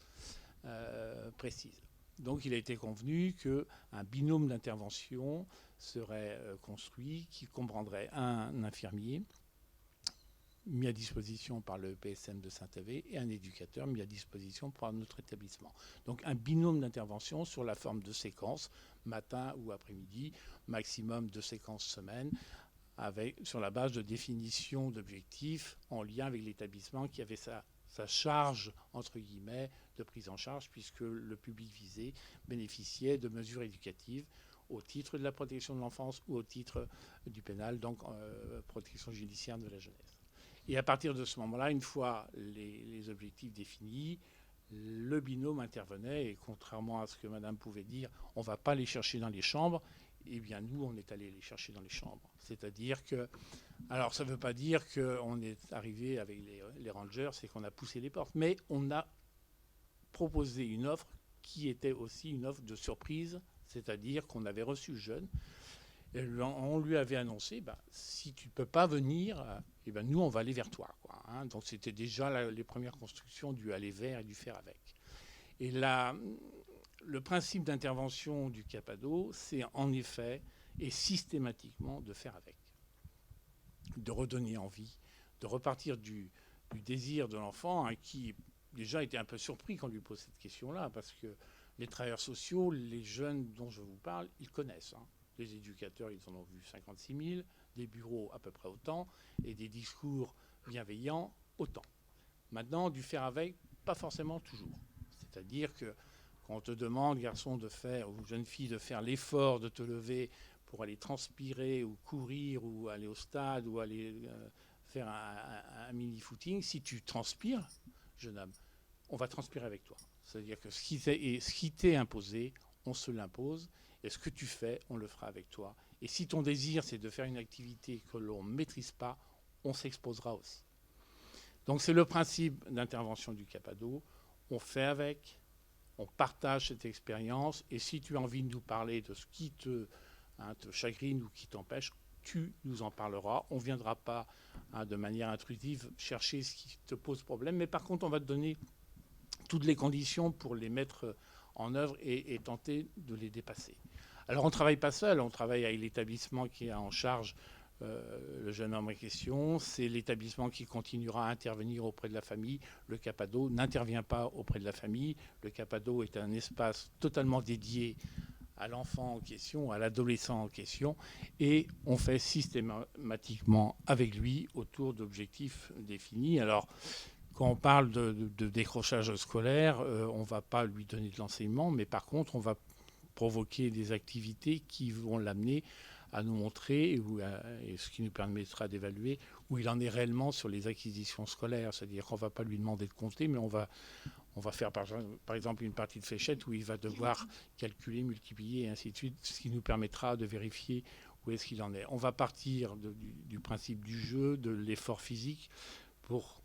précises. Donc il a été convenu qu'un binôme d'intervention serait construit qui comprendrait un infirmier mis à disposition par le PSM de Saint-Avé et un éducateur mis à disposition par notre établissement. Donc un binôme d'intervention sur la forme de séquences, matin ou après-midi, maximum 2 séquences semaine, sur la base de définition d'objectifs en lien avec l'établissement qui avait sa charge, entre guillemets, de prise en charge, puisque le public visé bénéficiait de mesures éducatives au titre de la protection de l'enfance ou au titre du pénal, donc protection judiciaire de la jeunesse. Et à partir de ce moment-là, une fois les objectifs définis, le binôme intervenait, et contrairement à ce que madame pouvait dire, on ne va pas les chercher dans les chambres, eh bien nous, on est allé les chercher dans les chambres. C'est-à-dire que, alors ça ne veut pas dire qu'on est arrivé avec les rangers, c'est qu'on a poussé les portes, mais on a proposé une offre qui était aussi une offre de surprise, c'est-à-dire qu'on avait reçu le jeune, et on lui avait annoncé, si tu ne peux pas venir, nous, on va aller vers toi, quoi, hein. Donc c'était déjà les premières constructions du aller vers et du faire avec. Et là, le principe d'intervention du Capado, c'est en effet et systématiquement de faire avec, de redonner envie, de repartir du désir de l'enfant, hein, qui déjà était un peu surpris quand on lui pose cette question-là, parce que les travailleurs sociaux, les jeunes dont je vous parle, ils connaissent, hein. Les éducateurs, ils en ont vu 56 000, des bureaux à peu près autant, et des discours bienveillants autant. Maintenant, du faire avec, pas forcément toujours. C'est-à-dire que quand on te demande, garçon, de faire, ou jeune fille, de faire l'effort de te lever pour aller transpirer ou courir ou aller au stade ou aller faire un mini-footing, si tu transpires, jeune homme, on va transpirer avec toi. C'est-à-dire que ce qui t'est imposé, on se l'impose, et ce que tu fais, on le fera avec toi. Et si ton désir, c'est de faire une activité que l'on ne maîtrise pas, on s'exposera aussi. Donc c'est le principe d'intervention du Capado. On fait avec, on partage cette expérience, et si tu as envie de nous parler de ce qui te chagrine ou qui t'empêche, tu nous en parleras. On ne viendra pas de manière intrusive chercher ce qui te pose problème, mais par contre, on va te donner toutes les conditions pour les mettre en œuvre et tenter de les dépasser. Alors on ne travaille pas seul, on travaille avec l'établissement qui a en charge le jeune homme en question. C'est l'établissement qui continuera à intervenir auprès de la famille. Le Capado n'intervient pas auprès de la famille. Le Capado est un espace totalement dédié à l'enfant en question, à l'adolescent en question, et on fait systématiquement avec lui autour d'objectifs définis. Alors, quand on parle de décrochage scolaire, on ne va pas lui donner de l'enseignement, mais par contre, on va provoquer des activités qui vont l'amener à nous montrer, et ce qui nous permettra d'évaluer où il en est réellement sur les acquisitions scolaires. C'est-à-dire qu'on ne va pas lui demander de compter, mais on va faire par exemple une partie de fléchette où il va devoir calculer, multiplier et ainsi de suite, ce qui nous permettra de vérifier où est-ce qu'il en est. On va partir du principe du jeu, de l'effort physique, pour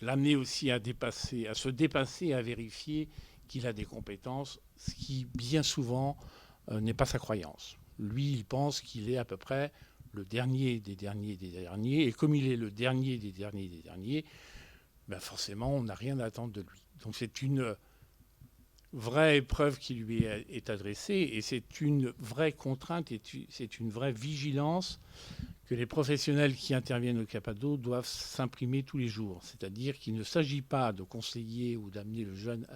l'amener aussi à se dépasser, à vérifier qu'il a des compétences, ce qui bien souvent n'est pas sa croyance. Lui, il pense qu'il est à peu près le dernier des derniers des derniers, et comme il est le dernier des derniers des derniers, forcément, on n'a rien à attendre de lui. Donc c'est une vraie épreuve qui lui est adressée, et c'est une vraie contrainte, et c'est une vraie vigilance que les professionnels qui interviennent au Capado doivent s'imprimer tous les jours. C'est-à-dire qu'il ne s'agit pas de conseiller ou d'amener le jeune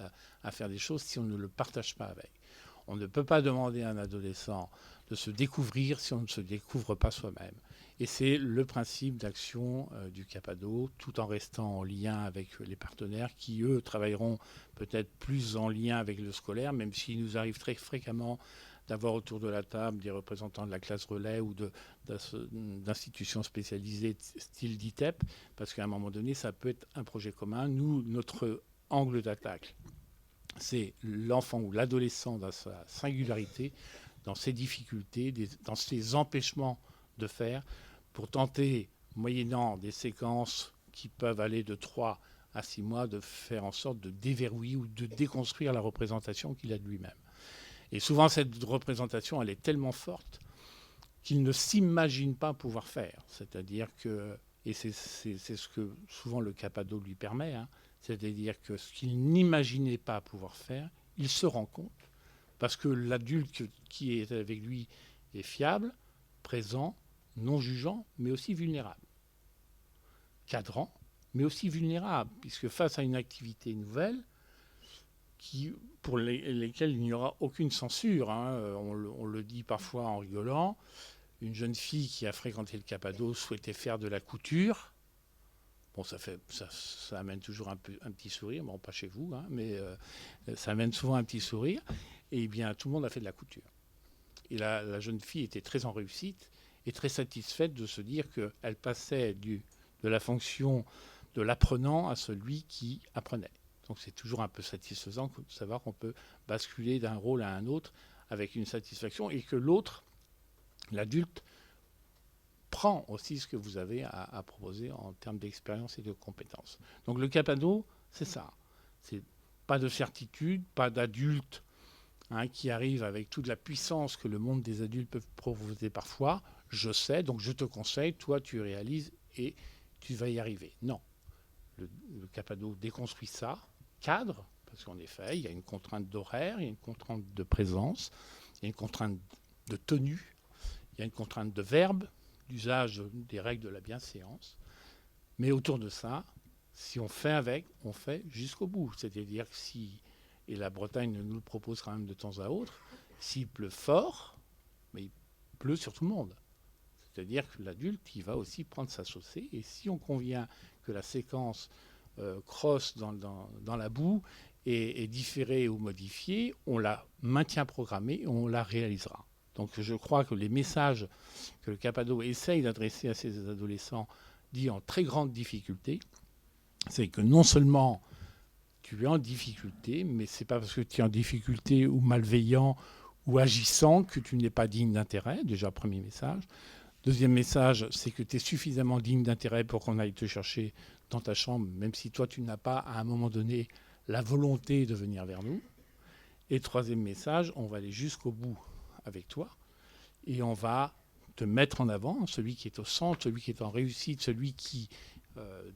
à faire des choses si on ne le partage pas avec. On ne peut pas demander à un adolescent de se découvrir si on ne se découvre pas soi-même. Et c'est le principe d'action du Capado, tout en restant en lien avec les partenaires qui, eux, travailleront peut-être plus en lien avec le scolaire, même s'il nous arrive très fréquemment d'avoir autour de la table des représentants de la classe relais ou d'institutions spécialisées style DITEP, parce qu'à un moment donné, ça peut être un projet commun. Nous, notre angle d'attaque, c'est l'enfant ou l'adolescent dans sa singularité, dans ses difficultés, dans ses empêchements de faire, pour tenter, moyennant des séquences qui peuvent aller de 3 à 6 mois, de faire en sorte de déverrouiller ou de déconstruire la représentation qu'il a de lui-même. Et souvent, cette représentation, elle est tellement forte qu'il ne s'imagine pas pouvoir faire. C'est-à-dire que, et c'est ce que souvent le Capado lui permet, hein, c'est-à-dire que ce qu'il n'imaginait pas pouvoir faire, il se rend compte, parce que l'adulte qui est avec lui est fiable, présent, non jugeant, mais aussi vulnérable. Cadrant, mais aussi vulnérable, puisque face à une activité nouvelle, pour lesquelles il n'y aura aucune censure, hein, on le dit parfois en rigolant, une jeune fille qui a fréquenté le Capado souhaitait faire de la couture. Bon, ça amène toujours un petit sourire, bon, pas chez vous, hein, mais ça amène souvent un petit sourire. Et bien, tout le monde a fait de la couture. Et la jeune fille était très en réussite et très satisfaite de se dire qu'elle passait de la fonction de l'apprenant à celui qui apprenait. Donc c'est toujours un peu satisfaisant de savoir qu'on peut basculer d'un rôle à un autre avec une satisfaction et que l'autre, l'adulte, prend aussi ce que vous avez à proposer en termes d'expérience et de compétences. Donc le Capado, c'est ça. C'est pas de certitude, pas d'adulte qui arrive avec toute la puissance que le monde des adultes peut proposer parfois. Je sais, donc je te conseille, toi tu réalises et tu vas y arriver. Non. Le Capado déconstruit ça, cadre, parce qu'en effet, il y a une contrainte d'horaire, il y a une contrainte de présence, il y a une contrainte de tenue, il y a une contrainte de verbe, d'usage des règles de la bienséance. Mais autour de ça, si on fait avec, on fait jusqu'au bout. C'est-à-dire que si, et la Bretagne nous le propose quand même de temps à autre, s'il pleut fort, mais il pleut sur tout le monde. C'est-à-dire que l'adulte, il va aussi prendre sa chaussée. Et si on convient que la séquence crosse dans la boue est différée ou modifiée, on la maintient programmée et on la réalisera. Donc je crois que les messages que le Capado essaye d'adresser à ces adolescents dit en très grande difficulté, c'est que non seulement tu es en difficulté, mais ce n'est pas parce que tu es en difficulté ou malveillant ou agissant que tu n'es pas digne d'intérêt, déjà premier message. Deuxième message, c'est que tu es suffisamment digne d'intérêt pour qu'on aille te chercher dans ta chambre, même si toi tu n'as pas à un moment donné la volonté de venir vers nous. Et troisième message, on va aller jusqu'au bout avec toi et on va te mettre en avant, celui qui est au centre, celui qui est en réussite, celui qui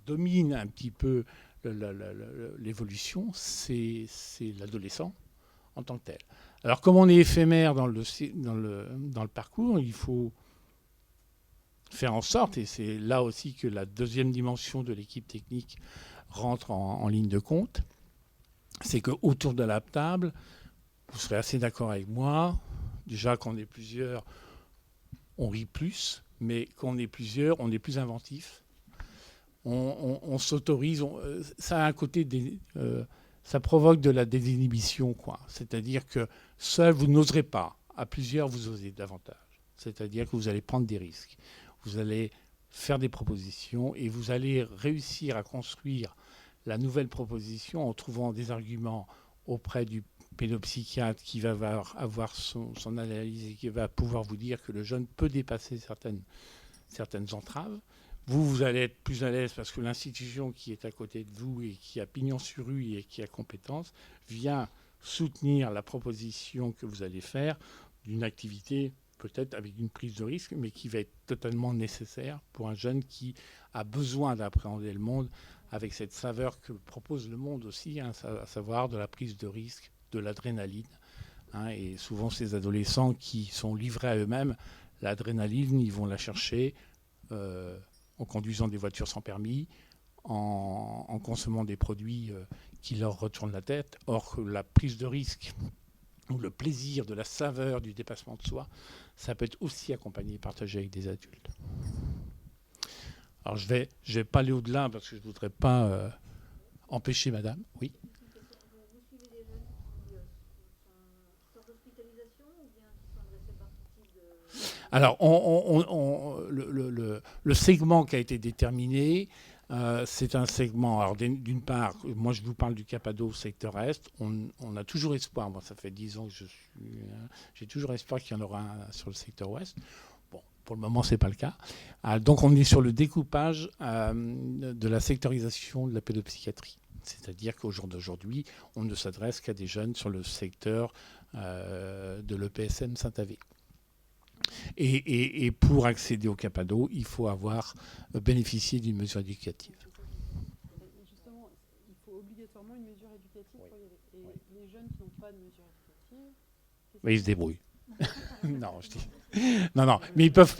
domine un petit peu l'évolution, c'est l'adolescent en tant que tel. Alors comme on est éphémère dans le parcours, il faut faire en sorte, et c'est là aussi que la deuxième dimension de l'équipe technique rentre en ligne de compte, c'est qu'autour de la table, vous serez assez d'accord avec moi, déjà qu'on est plusieurs, on rit plus, mais quand on est plusieurs, on est plus inventif. On s'autorise, ça a un côté, ça provoque de la désinhibition, quoi. C'est-à-dire que seul, vous n'oserez pas. À plusieurs, vous osez davantage. C'est-à-dire que vous allez prendre des risques. Vous allez faire des propositions et vous allez réussir à construire la nouvelle proposition en trouvant des arguments auprès du pédopsychiatre qui va avoir son analyse et qui va pouvoir vous dire que le jeune peut dépasser certaines entraves. Vous allez être plus à l'aise parce que l'institution qui est à côté de vous et qui a pignon sur rue et qui a compétence vient soutenir la proposition que vous allez faire d'une activité peut-être avec une prise de risque, mais qui va être totalement nécessaire pour un jeune qui a besoin d'appréhender le monde avec cette saveur que propose le monde aussi, à savoir de la prise de risque, de l'adrénaline. Et souvent, ces adolescents qui sont livrés à eux-mêmes, l'adrénaline, ils vont la chercher en conduisant des voitures sans permis, en consommant des produits qui leur retournent la tête. Or, la prise de risque ou le plaisir de la saveur du dépassement de soi, ça peut être aussi accompagné et partagé avec des adultes. Alors, je vais pas aller au-delà parce que je ne voudrais pas empêcher madame. Oui. Vous suivez des jeunes qui sortent d'hospitalisation ou bien qui sont adressés par ce type de... Alors, le segment qui a été déterminé, c'est un segment, alors d'une part, moi je vous parle du Capado secteur Est, on a toujours espoir, moi ça fait 10 ans que j'ai toujours espoir qu'il y en aura un sur le secteur Ouest. Bon, pour le moment c'est pas le cas. Donc on est sur le découpage de la sectorisation de la pédopsychiatrie. C'est-à-dire qu'au jour d'aujourd'hui, on ne s'adresse qu'à des jeunes sur le secteur de l'EPSM Saint-Avé. Et pour accéder au Capado, il faut avoir bénéficié d'une mesure éducative. Et justement, il faut obligatoirement une mesure éducative pour y aller. Et les jeunes qui n'ont pas de mesure éducative... Mais ils se débrouillent. Non, je dis... non, mais ils peuvent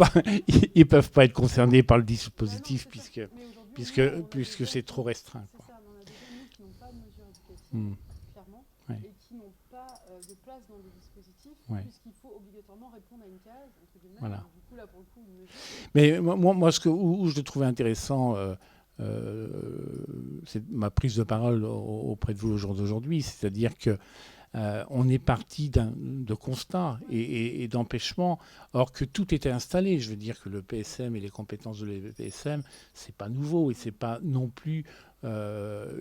pas être concernés par le dispositif puisque c'est trop restreint. C'est ça, mais on a des jeunes qui n'ont pas de mesure éducative, clairement, et qui n'ont pas de place dans des dispositifs, puisqu'il faut obligatoirement répondre à une case, entre guillemets. Voilà. Du coup, là, pour le coup, une mesure... Mais moi où je le trouvais intéressant, c'est ma prise de parole auprès de vous au jour d'aujourd'hui, c'est-à-dire que on est parti de constats et d'empêchements, or que tout était installé. Je veux dire que le PSM et les compétences de l'EPSM, c'est pas nouveau et c'est pas non plus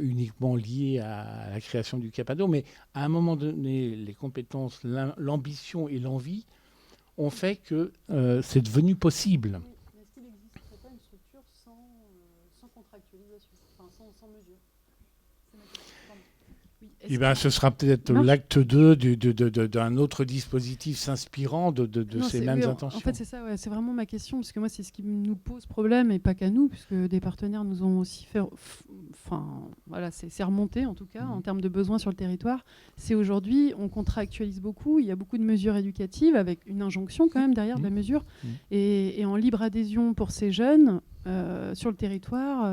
uniquement lié à la création du CAPADO, mais à un moment donné, les compétences, l'ambition et l'envie ont fait que c'est devenu possible. Mais est-ce qu'il n'existerait pas une structure sans contractualisation, enfin sans mesure? C'est ma question. Pardon. Oui, est-ce Eh ben, ce sera peut-être Non. l'acte 2 d'un autre dispositif s'inspirant de Non, ces c'est- mêmes oui, intentions. En fait, c'est ça, ouais, c'est vraiment ma question, parce que moi, c'est ce qui nous pose problème, et pas qu'à nous, puisque des partenaires nous ont aussi fait. Enfin, voilà, c'est remonté, en tout cas, en termes de besoins sur le territoire. C'est aujourd'hui, on contractualise beaucoup, il y a beaucoup de mesures éducatives, avec une injonction quand même derrière de la mesure, et en libre adhésion pour ces jeunes. Sur le territoire,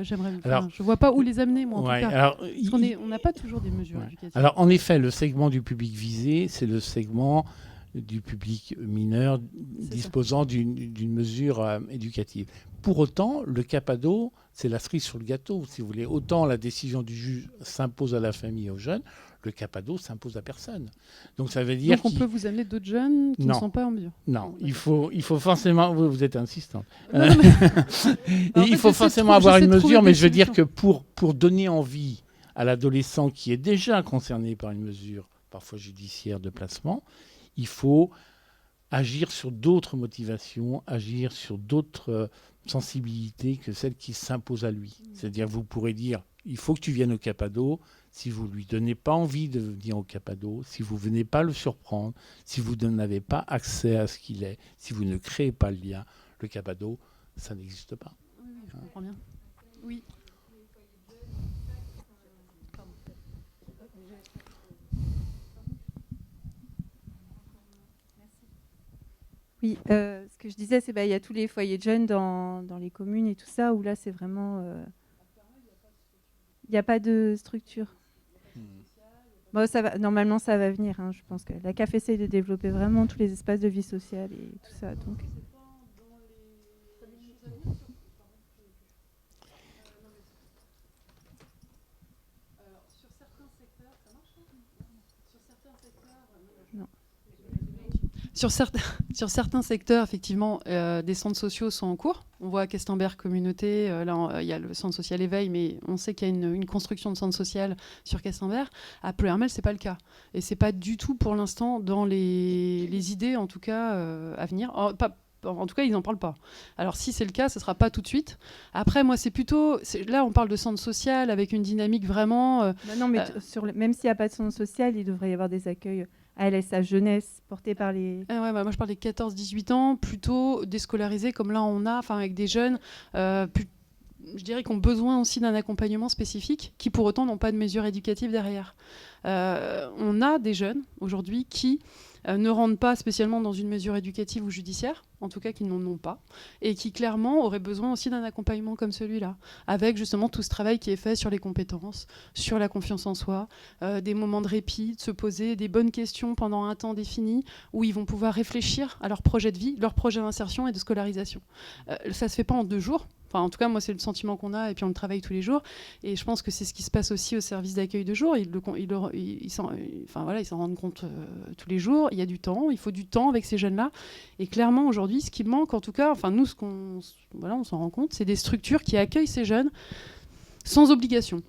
j'aimerais. Alors, je vois pas où les amener, moi, en Ouais, tout cas. alors, Parce on n'a pas toujours des mesures Ouais. éducatives. Alors, en effet, le segment du public visé, c'est le segment du public mineur disposant d'une mesure éducative. Pour autant, le CAPADO, c'est la cerise sur le gâteau, si vous voulez. Autant la décision du juge s'impose à la famille et aux jeunes, le CAPADO s'impose à personne. Donc, ça veut dire Donc, on peut vous amener d'autres jeunes qui ne Non. sont pas en mesure. Non, il faut forcément... Vous êtes insistante. Non, non, mais- En Il fait, faut j'essaie de forcément trouver- avoir j'essaie une de trouver mesure, des mais je veux dire solutions. que pour donner envie à l'adolescent qui est déjà concerné par une mesure, parfois judiciaire, de placement, il faut agir sur d'autres motivations, agir sur d'autres sensibilités que celles qui s'imposent à lui. C'est-à-dire, vous pourrez dire, il faut que tu viennes au CAPADO. Si vous ne lui donnez pas envie de venir au CAPADO, si vous ne venez pas le surprendre, si vous n'avez pas accès à ce qu'il est, si vous ne créez pas le lien, le CAPADO, ça n'existe pas. Oui, je comprends bien. Oui. Oui, ce que je disais, c'est il y a tous les foyers de jeunes dans les communes et tout ça, où là, c'est vraiment... Il n'y a pas de structure. Bon, normalement, ça va venir. Hein, je pense que la CAF essaye de développer vraiment tous les espaces de vie sociale et tout ça. Donc. Sur certains secteurs, effectivement, des centres sociaux sont en cours. On voit à Questenberg Communauté, là, il y a le centre social Éveil, mais on sait qu'il y a une construction de centre social sur Questenberg. À Pleuhermel, ce n'est pas le cas. Et ce n'est pas du tout, pour l'instant, dans les idées, en tout cas, à venir. En tout cas, ils n'en parlent pas. Alors, si c'est le cas, ce ne sera pas tout de suite. Après, moi, c'est plutôt... Là, on parle de centre social avec une dynamique vraiment... Non, mais même s'il n'y a pas de centre social, il devrait y avoir des accueils à LSA jeunesse portés par les... moi, je parle des 14-18 ans, plutôt déscolarisés, comme là, on a, avec des jeunes... je dirais qu'ils ont besoin aussi d'un accompagnement spécifique, qui pour autant n'ont pas de mesures éducatives derrière. On a des jeunes aujourd'hui qui ne rentrent pas spécialement dans une mesure éducative ou judiciaire, en tout cas qui n'en ont pas, et qui clairement auraient besoin aussi d'un accompagnement comme celui-là, avec justement tout ce travail qui est fait sur les compétences, sur la confiance en soi, des moments de répit, de se poser des bonnes questions pendant un temps défini, où ils vont pouvoir réfléchir à leur projet de vie, leur projet d'insertion et de scolarisation. Ça ne se fait pas en 2 jours. Enfin, en tout cas, moi, c'est le sentiment qu'on a, et puis on le travaille tous les jours. Et je pense que c'est ce qui se passe aussi au service d'accueil de jour. Ils s'en rendent compte tous les jours. Il y a du temps, il faut du temps avec ces jeunes-là. Et clairement, aujourd'hui, ce qui manque, en tout cas, nous, on s'en rend compte, c'est des structures qui accueillent ces jeunes sans obligation,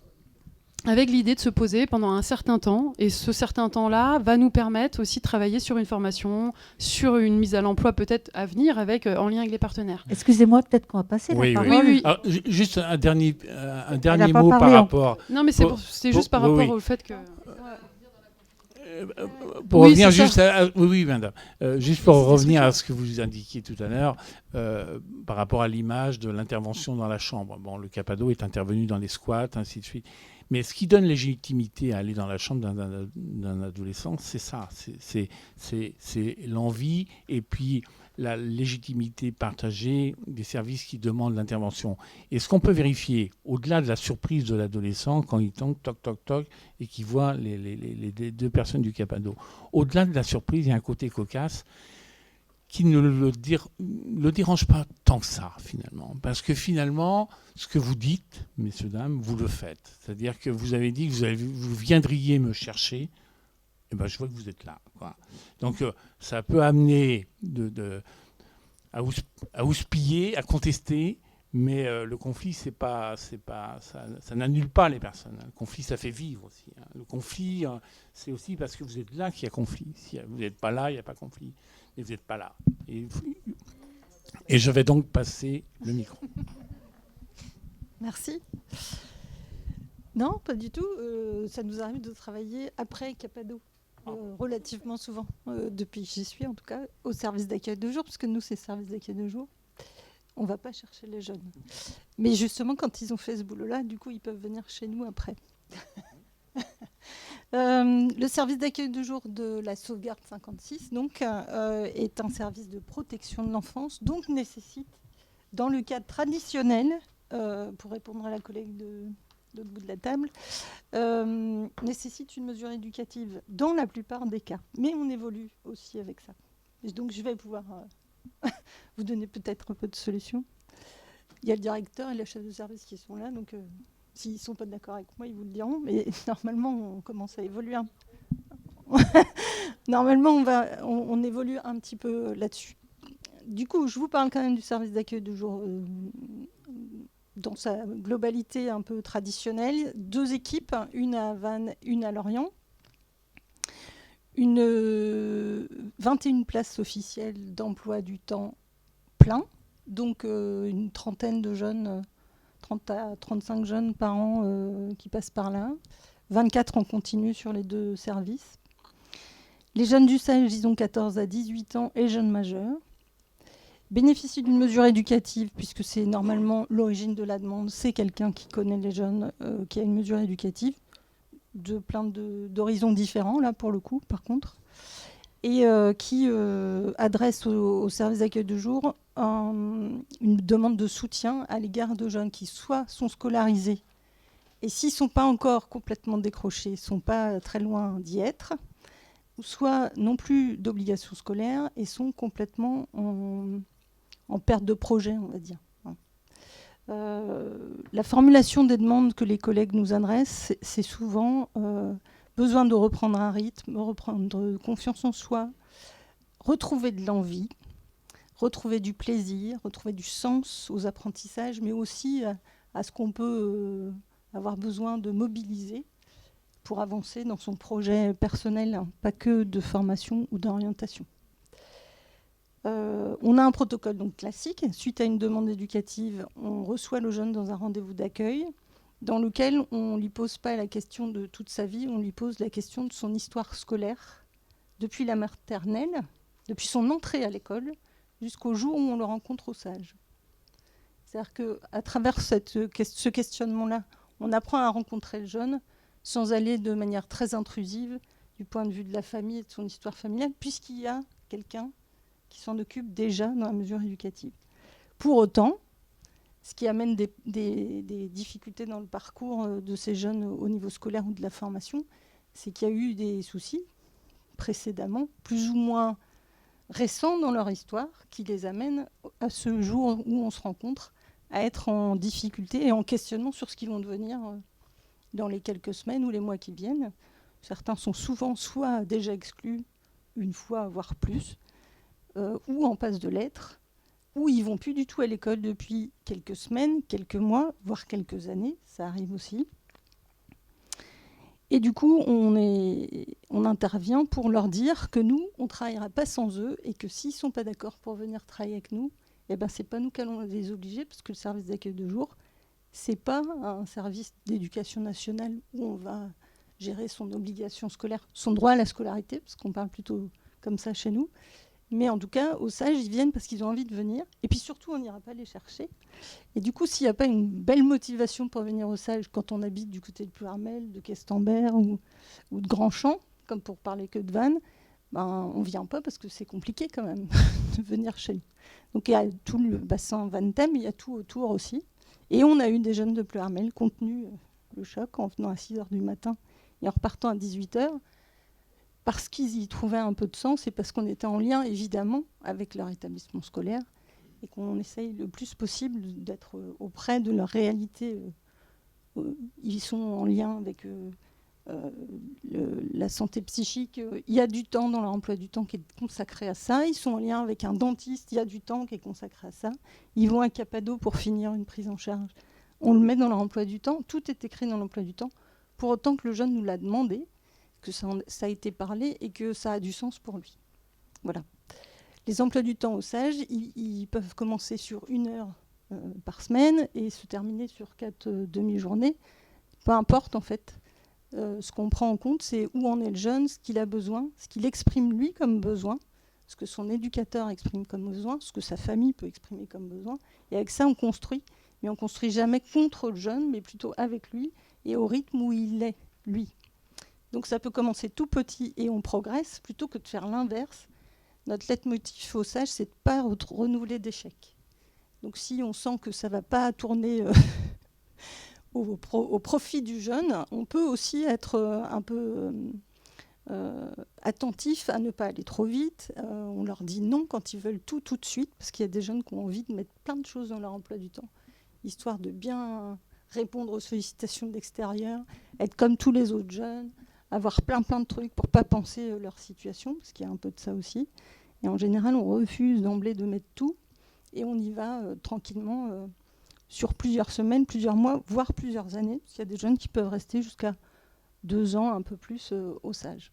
avec l'idée de se poser pendant un certain temps. Et ce certain temps-là va nous permettre aussi de travailler sur une formation, sur une mise à l'emploi peut-être à venir, en lien avec les partenaires. Excusez-moi, peut-être qu'on va passer la parole. Oui. Alors, juste un dernier pas mot par parlé, rapport... Non, mais c'est juste par rapport au fait que... Pour Oui, revenir c'est juste ça. oui, madame. Juste pour revenir à ce que vous indiquiez tout à l'heure, par rapport à l'image de l'intervention dans la chambre. Bon, le CAPADO est intervenu dans les squats, ainsi de suite. Mais ce qui donne légitimité à aller dans la chambre d'un adolescent, c'est ça. C'est l'envie et puis la légitimité partagée des services qui demandent l'intervention. Et ce qu'on peut vérifier, au-delà de la surprise de l'adolescent, quand il toc, toc, toc, toc, et qu'il voit les 2 personnes du CAPADO, au-delà de la surprise, il y a un côté cocasse qui ne le dérange pas tant que ça, finalement. Parce que finalement, ce que vous dites, messieurs, dames, vous le faites. C'est-à-dire que vous avez dit que vous viendriez me chercher eh ben, je vois que vous êtes là, quoi. Donc, ça peut amener à houspiller, à contester, mais le conflit, ça n'annule pas les personnes. Le conflit, ça fait vivre aussi. Le conflit, c'est aussi parce que vous êtes là qu'il y a conflit. Si vous n'êtes pas là, il n'y a pas conflit. Mais vous n'êtes pas là. Et je vais donc passer le micro. Merci. Non, pas du tout. Ça nous arrive de travailler après Capado, relativement souvent, depuis que j'y suis en tout cas, au service d'accueil de jour, parce que nous, c'est service d'accueil de jour. On ne va pas chercher les jeunes. Mais justement, quand ils ont fait ce boulot-là, du coup, ils peuvent venir chez nous après. Le service d'accueil de jour de la sauvegarde 56 donc, est un service de protection de l'enfance, donc nécessite, dans le cadre traditionnel, pour répondre à la collègue de l'autre bout de la table, nécessite une mesure éducative dans la plupart des cas. Mais on évolue aussi avec ça. Et donc je vais pouvoir vous donner peut-être un peu de solutions. Il y a le directeur et la chef de service qui sont là, donc s'ils ne sont pas d'accord avec moi, ils vous le diront. Mais normalement, on commence à évoluer. Normalement, on évolue un petit peu là-dessus. Du coup, je vous parle quand même du service d'accueil de jour dans sa globalité un peu traditionnelle. 2 équipes, une à Vannes, une à Lorient. 21 places officielles d'emploi du temps plein. Donc une trentaine de jeunes, 30 à 35 jeunes par an qui passent par là. 24 en continu sur les 2 services. Les jeunes du SAGE, ils ont 14 à 18 ans et jeunes majeurs. Bénéficient d'une mesure éducative, puisque c'est normalement l'origine de la demande, c'est quelqu'un qui connaît les jeunes, qui a une mesure éducative, de plein d'horizons différents, là, pour le coup, par contre, et qui adresse au service d'accueil de jour une demande de soutien à l'égard de jeunes qui soit sont scolarisés, et s'ils ne sont pas encore complètement décrochés, ne sont pas très loin d'y être, soit non plus d'obligation scolaire et sont complètement en perte de projet, on va dire. La formulation des demandes que les collègues nous adressent, c'est souvent besoin de reprendre un rythme, reprendre confiance en soi, retrouver de l'envie, retrouver du plaisir, retrouver du sens aux apprentissages, mais aussi à ce qu'on peut avoir besoin de mobiliser pour avancer dans son projet personnel, hein, pas que de formation ou d'orientation. On a un protocole donc classique. Suite à une demande éducative, on reçoit le jeune dans un rendez-vous d'accueil dans lequel on ne lui pose pas la question de toute sa vie, on lui pose la question de son histoire scolaire depuis la maternelle, depuis son entrée à l'école, jusqu'au jour où on le rencontre au SAGE. C'est-à-dire qu'à travers ce questionnement-là, on apprend à rencontrer le jeune sans aller de manière très intrusive du point de vue de la famille et de son histoire familiale, puisqu'il y a quelqu'un qui s'en occupe déjà dans la mesure éducative. Pour autant, ce qui amène des difficultés dans le parcours de ces jeunes au niveau scolaire ou de la formation, c'est qu'il y a eu des soucis précédemment, plus ou moins récents dans leur histoire, qui les amènent à ce jour où on se rencontre à être en difficulté et en questionnement sur ce qu'ils vont devenir dans les quelques semaines ou les mois qui viennent. Certains sont souvent soit déjà exclus une fois, voire plus, ou en passe de l'être, ou ils ne vont plus du tout à l'école depuis quelques semaines, quelques mois, voire quelques années, ça arrive aussi. Et du coup, on intervient pour leur dire que nous, on ne travaillera pas sans eux, et que s'ils ne sont pas d'accord pour venir travailler avec nous, eh ben, ce n'est pas nous qui allons les obliger, parce que le service d'accueil de jour, ce n'est pas un service d'éducation nationale où on va gérer son obligation scolaire, son droit à la scolarité, parce qu'on parle plutôt comme ça chez nous. Mais en tout cas, au SAGE, ils viennent parce qu'ils ont envie de venir. Et puis surtout, on n'ira pas les chercher. Et du coup, s'il n'y a pas une belle motivation pour venir au SAGE quand on habite du côté de Ploërmel, de Questembert ou de Grandchamp, comme pour parler que de Vannes, ben, on ne vient pas parce que c'est compliqué quand même de venir chez nous. Donc il y a tout le bassin Vannes-Thème, il y a tout autour aussi. Et on a eu des jeunes de Ploërmel qui ont tenu le choc en venant à 6h du matin et en repartant à 18h. Parce qu'ils y trouvaient un peu de sens et parce qu'on était en lien, évidemment, avec leur établissement scolaire et qu'on essaye le plus possible d'être auprès de leur réalité. Ils sont en lien avec la santé psychique, il y a du temps dans leur emploi du temps qui est consacré à ça. Ils sont en lien avec un dentiste, il y a du temps qui est consacré à ça. Ils vont à Capado pour finir une prise en charge. On le met dans leur emploi du temps. Tout est écrit dans l'emploi du temps. Pour autant que le jeune nous l'a demandé, que ça a été parlé et que ça a du sens pour lui. Voilà. Les emplois du temps au SAGE, ils peuvent commencer sur 1 heure par semaine et se terminer sur 4 demi-journées. Peu importe en fait. Ce qu'on prend en compte, c'est où en est le jeune, ce qu'il a besoin, ce qu'il exprime lui comme besoin, ce que son éducateur exprime comme besoin, ce que sa famille peut exprimer comme besoin. Et avec ça, on construit. Mais on ne construit jamais contre le jeune, mais plutôt avec lui et au rythme où il est, lui. Donc ça peut commencer tout petit et on progresse, plutôt que de faire l'inverse. Notre leitmotiv au SAGE, c'est de ne pas renouveler d'échecs. Donc si on sent que ça ne va pas tourner au profit du jeune, on peut aussi être un peu attentif à ne pas aller trop vite. On leur dit non quand ils veulent tout de suite, parce qu'il y a des jeunes qui ont envie de mettre plein de choses dans leur emploi du temps, histoire de bien répondre aux sollicitations de l'extérieur, être comme tous les autres jeunes, avoir plein de trucs pour ne pas penser leur situation, parce qu'il y a un peu de ça aussi. Et en général, on refuse d'emblée de mettre tout, et on y va tranquillement sur plusieurs semaines, plusieurs mois, voire plusieurs années, parce qu'il y a des jeunes qui peuvent rester jusqu'à 2 ans, un peu plus, au SAGE.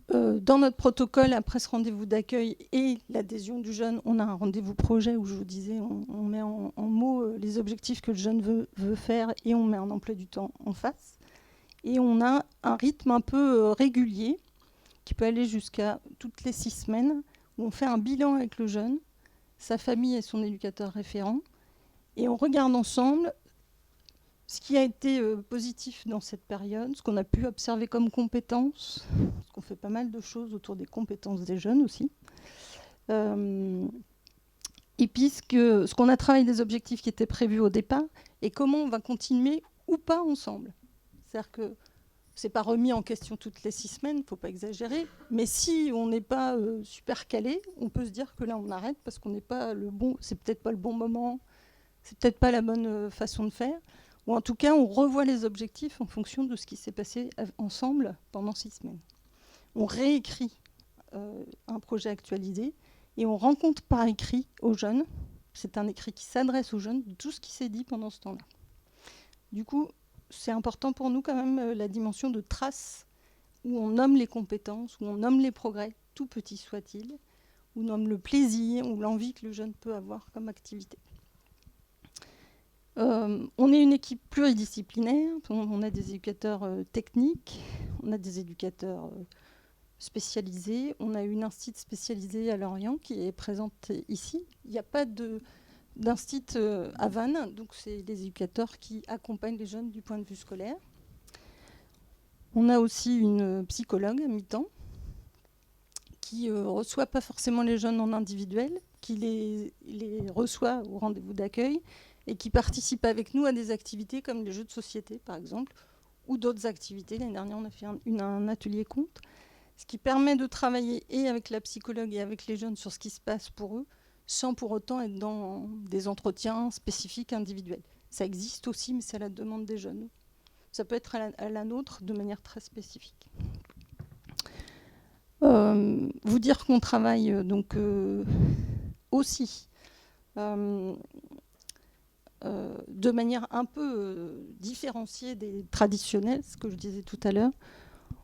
Dans notre protocole, après ce rendez-vous d'accueil et l'adhésion du jeune, on a un rendez-vous projet où je vous disais, on met en mots les objectifs que le jeune veut faire et on met un emploi du temps en face. Et on a un rythme un peu régulier qui peut aller jusqu'à toutes les 6 semaines où on fait un bilan avec le jeune, sa famille et son éducateur référent, et on regarde ensemble ce qui a été positif dans cette période, ce qu'on a pu observer comme compétences, parce qu'on fait pas mal de choses autour des compétences des jeunes aussi, et puis ce qu'on a travaillé des objectifs qui étaient prévus au départ, et comment on va continuer ou pas ensemble. C'est-à-dire que c'est pas remis en question toutes les 6 semaines, il ne faut pas exagérer, mais si on n'est pas super calé, on peut se dire que là on arrête parce qu'on n'est pas c'est peut-être pas le bon moment, c'est peut-être pas la bonne façon de faire, ou en tout cas on revoit les objectifs en fonction de ce qui s'est passé ensemble pendant 6 semaines. On réécrit un projet actualisé et on rencontre par écrit aux jeunes, c'est un écrit qui s'adresse aux jeunes, de tout ce qui s'est dit pendant ce temps-là. Du coup, c'est important pour nous quand même la dimension de trace où on nomme les compétences, où on nomme les progrès, tout petits soient-ils, où on nomme le plaisir ou l'envie que le jeune peut avoir comme activité. On est une équipe pluridisciplinaire, on a des éducateurs techniques, on a des éducateurs spécialisés, on a une institut spécialisée à Lorient qui est présente ici. Il n'y a pas d'instit à Vannes, donc c'est les éducateurs qui accompagnent les jeunes du point de vue scolaire. On a aussi une psychologue à mi-temps qui reçoit pas forcément les jeunes en individuel, qui les reçoit au rendez-vous d'accueil et qui participe avec nous à des activités comme les jeux de société par exemple, ou d'autres activités. L'année dernière, on a fait un atelier conte, ce qui permet de travailler et avec la psychologue et avec les jeunes sur ce qui se passe pour eux, sans pour autant être dans des entretiens spécifiques individuels. Ça existe aussi, mais c'est à la demande des jeunes. Ça peut être à la nôtre de manière très spécifique. Vous dire qu'on travaille donc aussi de manière un peu différenciée des traditionnels, ce que je disais tout à l'heure.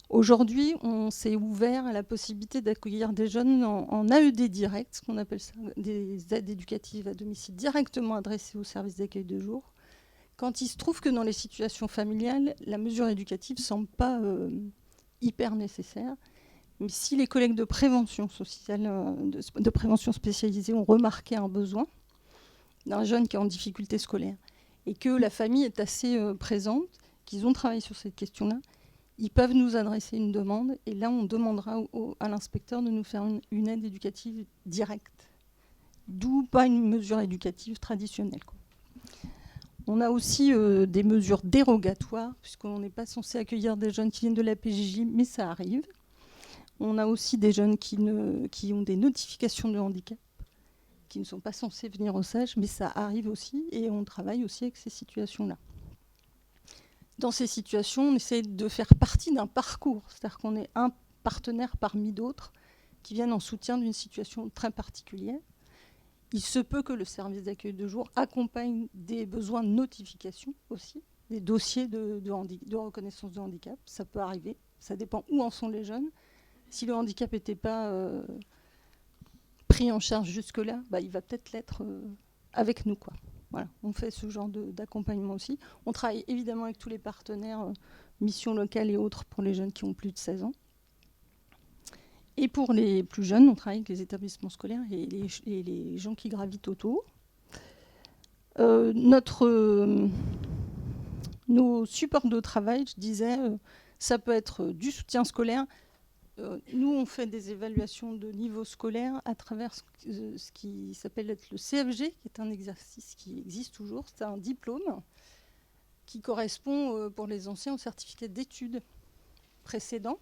Aujourd'hui, on s'est ouvert à la possibilité d'accueillir des jeunes en AED direct, ce qu'on appelle ça, des aides éducatives à domicile directement adressées au service d'accueil de jour, quand il se trouve que dans les situations familiales, la mesure éducative ne semble pas hyper nécessaire. Mais si les collègues de prévention sociale, de prévention spécialisée ont remarqué un besoin d'un jeune qui est en difficulté scolaire et que la famille est assez présente, qu'ils ont travaillé sur cette question-là, ils peuvent nous adresser une demande et là on demandera à l'inspecteur de nous faire une aide éducative directe. D'où pas une mesure éducative traditionnelle, quoi. On a aussi des mesures dérogatoires, puisqu'on n'est pas censé accueillir des jeunes qui viennent de la PJJ, mais ça arrive. On a aussi des jeunes qui ont des notifications de handicap, qui ne sont pas censés venir au SAGE, mais ça arrive aussi, et on travaille aussi avec ces situations-là. Dans ces situations, on essaie de faire partie d'un parcours, c'est-à-dire qu'on est un partenaire parmi d'autres qui viennent en soutien d'une situation très particulière. Il se peut que le service d'accueil de jour accompagne des besoins de notification aussi, des dossiers de reconnaissance de handicap. Ça peut arriver, ça dépend où en sont les jeunes. Si le handicap n'était pas pris en charge jusque-là, il va peut-être l'être avec nous, quoi. Voilà, on fait ce genre d'accompagnement aussi. On travaille évidemment avec tous les partenaires, missions locales et autres pour les jeunes qui ont plus de 16 ans. Et pour les plus jeunes, on travaille avec les établissements scolaires et les gens qui gravitent autour. Nos supports de travail, je disais, ça peut être du soutien scolaire. Nous, on fait des évaluations de niveau scolaire à travers ce qui s'appelle le CFG, qui est un exercice qui existe toujours. C'est un diplôme qui correspond pour les anciens au certificat d'études précédent.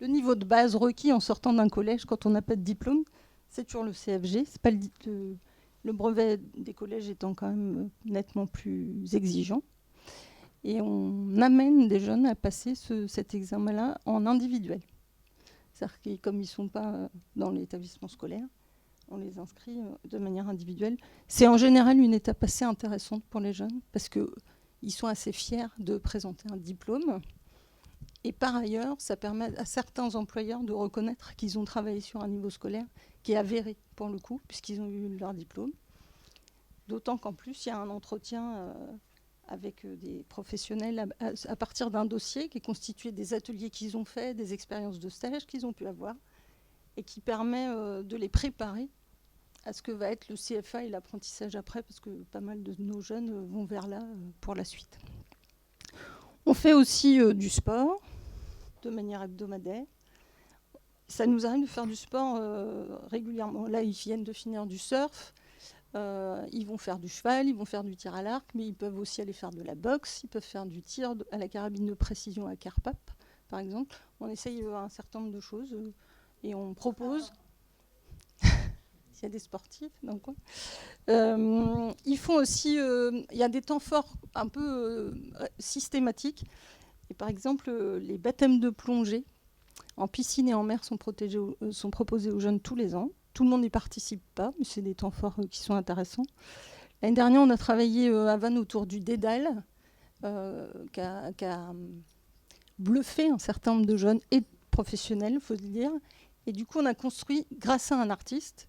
Le niveau de base requis en sortant d'un collège quand on n'a pas de diplôme, c'est toujours le CFG. C'est pas le brevet des collèges étant quand même nettement plus exigeant. Et on amène des jeunes à passer cet examen-là en individuel. C'est-à-dire que comme ils ne sont pas dans l'établissement scolaire, on les inscrit de manière individuelle. C'est en général une étape assez intéressante pour les jeunes parce qu'ils sont assez fiers de présenter un diplôme. Et par ailleurs, ça permet à certains employeurs de reconnaître qu'ils ont travaillé sur un niveau scolaire qui est avéré pour le coup, puisqu'ils ont eu leur diplôme. D'autant qu'en plus, il y a un entretien avec des professionnels à partir d'un dossier qui est constitué des ateliers qu'ils ont faits, des expériences de stage qu'ils ont pu avoir, et qui permet de les préparer à ce que va être le CFA et l'apprentissage après, parce que pas mal de nos jeunes vont vers là pour la suite. On fait aussi du sport de manière hebdomadaire. Ça nous arrive de faire du sport régulièrement. Là, ils viennent de finir du surf. Ils vont faire du cheval, ils vont faire du tir à l'arc, mais ils peuvent aussi aller faire de la boxe, ils peuvent faire du tir à la carabine de précision à Carpap, par exemple. On essaye un certain nombre de choses et on propose, s'il y a des sportifs dans le coin. Ils font aussi, il y a des temps forts un peu systématiques. Et par exemple, les baptêmes de plongée en piscine et en mer sont proposés aux jeunes tous les ans. Tout le monde n'y participe pas, mais c'est des temps forts qui sont intéressants. L'année dernière, on a travaillé à Vannes autour du dédale, qui a bluffé un certain nombre de jeunes et de professionnels, il faut le dire. Et du coup, on a construit, grâce à un artiste,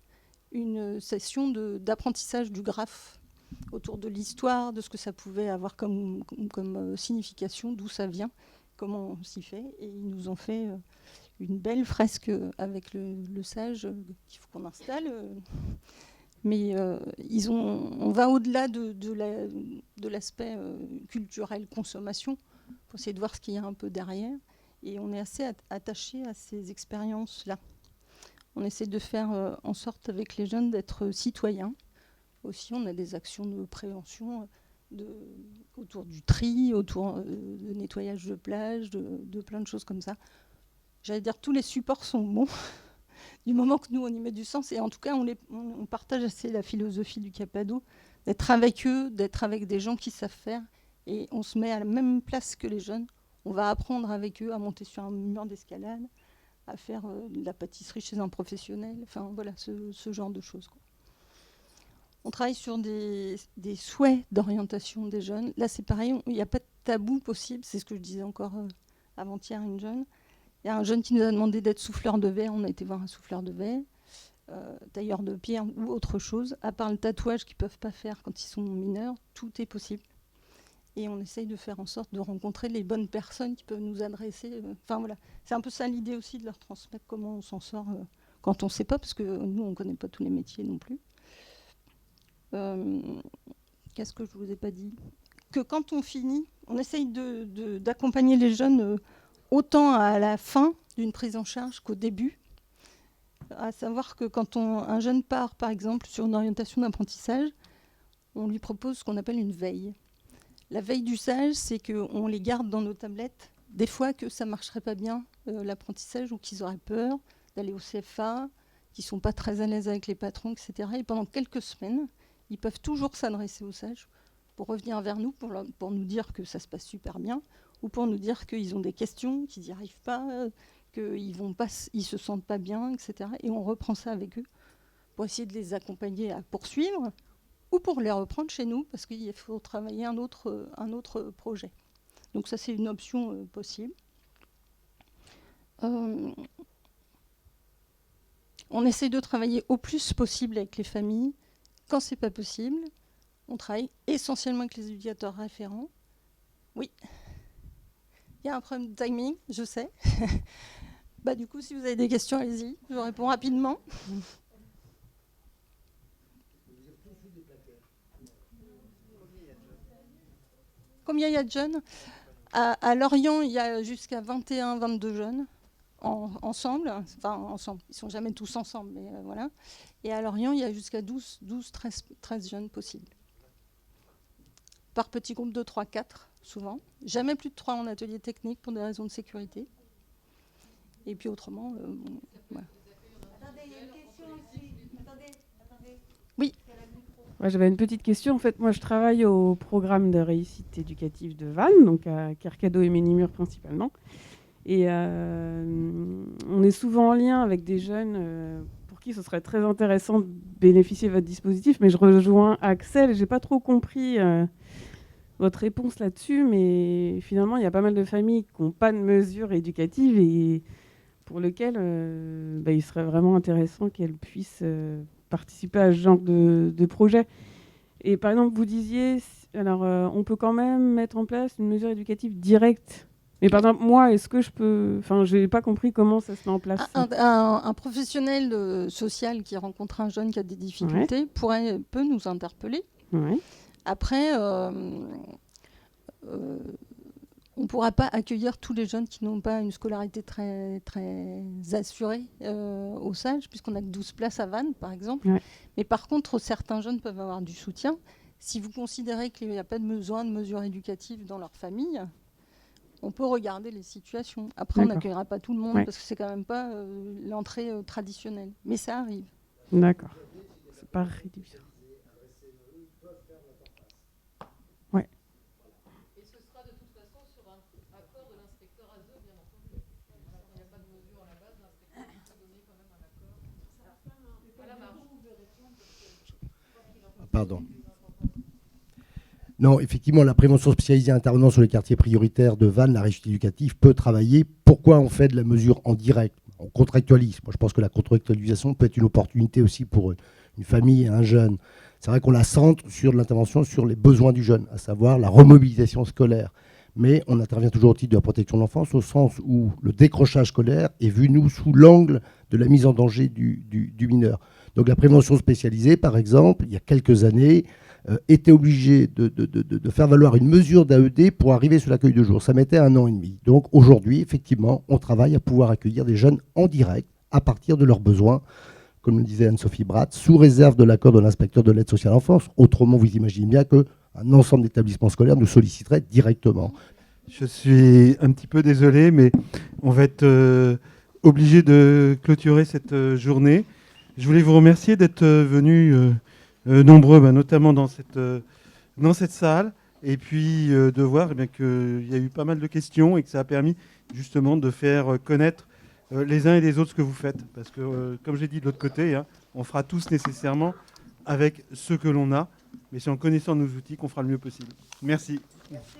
une session d'apprentissage du graphe autour de l'histoire, de ce que ça pouvait avoir comme signification, d'où ça vient, comment on s'y fait. Et ils nous ont fait une belle fresque avec le sage qu'il faut qu'on installe. Mais on va au-delà de l'aspect culturel, consommation, pour essayer de voir ce qu'il y a un peu derrière. Et on est assez attaché à ces expériences-là. On essaie de faire en sorte avec les jeunes d'être citoyens. Aussi, on a des actions de prévention autour du tri, autour de nettoyage de plage, de plein de choses comme ça. J'allais dire, tous les supports sont bons, du moment que nous, on y met du sens. Et en tout cas, on partage assez la philosophie du Capado, d'être avec eux, d'être avec des gens qui savent faire. Et on se met à la même place que les jeunes. On va apprendre avec eux à monter sur un mur d'escalade, à faire de la pâtisserie chez un professionnel. Enfin, voilà, ce genre de choses, quoi. On travaille sur des souhaits d'orientation des jeunes. Là, c'est pareil, il n'y a pas de tabou possible. C'est ce que je disais encore avant-hier à une jeune. Il y a un jeune qui nous a demandé d'être souffleur de verre. On a été voir un souffleur de verre, tailleur de pierre ou autre chose. À part le tatouage qu'ils ne peuvent pas faire quand ils sont mineurs, tout est possible. Et on essaye de faire en sorte de rencontrer les bonnes personnes qui peuvent nous adresser. Enfin voilà, c'est un peu ça l'idée aussi, de leur transmettre comment on s'en sort quand on ne sait pas, parce que nous, on ne connaît pas tous les métiers non plus. Qu'est-ce que je ne vous ai pas dit ? Que quand on finit, on essaye d'accompagner les jeunes autant à la fin d'une prise en charge qu'au début. À savoir que quand un jeune part, par exemple, sur une orientation d'apprentissage, on lui propose ce qu'on appelle une veille. La veille du sage, c'est qu'on les garde dans nos tablettes. Des fois que ça ne marcherait pas bien, l'apprentissage, ou qu'ils auraient peur d'aller au CFA, qu'ils ne sont pas très à l'aise avec les patrons, etc. Et pendant quelques semaines, ils peuvent toujours s'adresser au sage pour revenir vers nous, pour nous dire que ça se passe super bien, ou pour nous dire qu'ils ont des questions, qu'ils n'y arrivent pas, qu'ils ne se sentent pas bien, etc. Et on reprend ça avec eux pour essayer de les accompagner à poursuivre, ou pour les reprendre chez nous, parce qu'il faut travailler un autre projet. Donc ça, c'est une option possible. On essaie de travailler au plus possible avec les familles. Quand ce n'est pas possible, on travaille essentiellement avec les éducateurs référents. Oui, il y a un problème de timing, je sais. Du coup, si vous avez des questions, allez-y, je réponds rapidement. Combien il y a de jeunes ? À Lorient, il y a jusqu'à 21, 22 jeunes ensemble. Enfin, ensemble. Ils ne sont jamais tous ensemble, mais voilà. Et à Lorient, il y a jusqu'à 12, 13 jeunes possibles. Par petits groupes de 3, 4, souvent. Jamais plus de 3 en atelier technique pour des raisons de sécurité. Et puis autrement, voilà. Attendez, il y a une question ici. Attendez. Oui. Ouais, j'avais une petite question. En fait, moi, je travaille au programme de réussite éducative de Vannes, donc à Kercado et Ménimur principalement. Et on est souvent en lien avec des jeunes pour qui ce serait très intéressant de bénéficier de votre dispositif. Mais je rejoins Axel et je n'ai pas trop compris votre réponse là-dessus. Mais finalement, il y a pas mal de familles qui n'ont pas de mesures éducatives et pour lesquelles il serait vraiment intéressant qu'elles puissent participer à ce genre de projet. Et par exemple, vous disiez, alors on peut quand même mettre en place une mesure éducative directe. Mais par exemple, moi, est-ce que je peux... Enfin, je n'ai pas compris comment ça se met en place. Un professionnel social qui rencontre un jeune qui a des difficultés peut nous interpeller. Ouais. Après, on ne pourra pas accueillir tous les jeunes qui n'ont pas une scolarité très, très assurée au SAGE, puisqu'on n'a que 12 places à Vannes, par exemple. Ouais. Mais par contre, certains jeunes peuvent avoir du soutien. Si vous considérez qu'il n'y a pas besoin de mesures éducatives dans leur famille, on peut regarder les situations. Après, on n'accueillera pas tout le monde, parce que c'est quand même pas l'entrée traditionnelle. Mais ça arrive. D'accord. C'est pas réduit. Ouais. Et ce sera de toute façon sur un accord de l'inspecteur ASE, bien entendu. Il n'y a pas de mesure à la base, l'inspecteur peut donner quand même un accord. À la marge. Pardon. Non, effectivement, la prévention spécialisée intervenant sur les quartiers prioritaires de Vannes, la réussite éducative, peut travailler. Pourquoi on fait de la mesure en direct ? On contractualise. Moi, je pense que la contractualisation peut être une opportunité aussi pour une famille et un jeune. C'est vrai qu'on la centre sur l'intervention sur les besoins du jeune, à savoir la remobilisation scolaire. Mais on intervient toujours au titre de la protection de l'enfance, au sens où le décrochage scolaire est vu, nous, sous l'angle de la mise en danger du mineur. Donc la prévention spécialisée, par exemple, il y a quelques années, était obligée de faire valoir une mesure d'AED pour arriver sur l'accueil de jour. Ça mettait 1 an et demi. Donc aujourd'hui, effectivement, on travaille à pouvoir accueillir des jeunes en direct, à partir de leurs besoins, comme le disait Anne-Sophie Bratt, sous réserve de l'accord de l'inspecteur de l'aide sociale à l'enfance. Autrement, vous imaginez bien qu'un ensemble d'établissements scolaires nous solliciterait directement. Je suis un petit peu désolé, mais on va être obligé de clôturer cette journée. Je voulais vous remercier d'être venus nombreux, notamment dans cette salle, et puis de voir qu'il y a eu pas mal de questions et que ça a permis justement de faire connaître les uns et les autres ce que vous faites. Parce que, comme j'ai dit de l'autre côté, on fera tous nécessairement avec ce que l'on a, mais c'est en connaissant nos outils qu'on fera le mieux possible. Merci. Merci.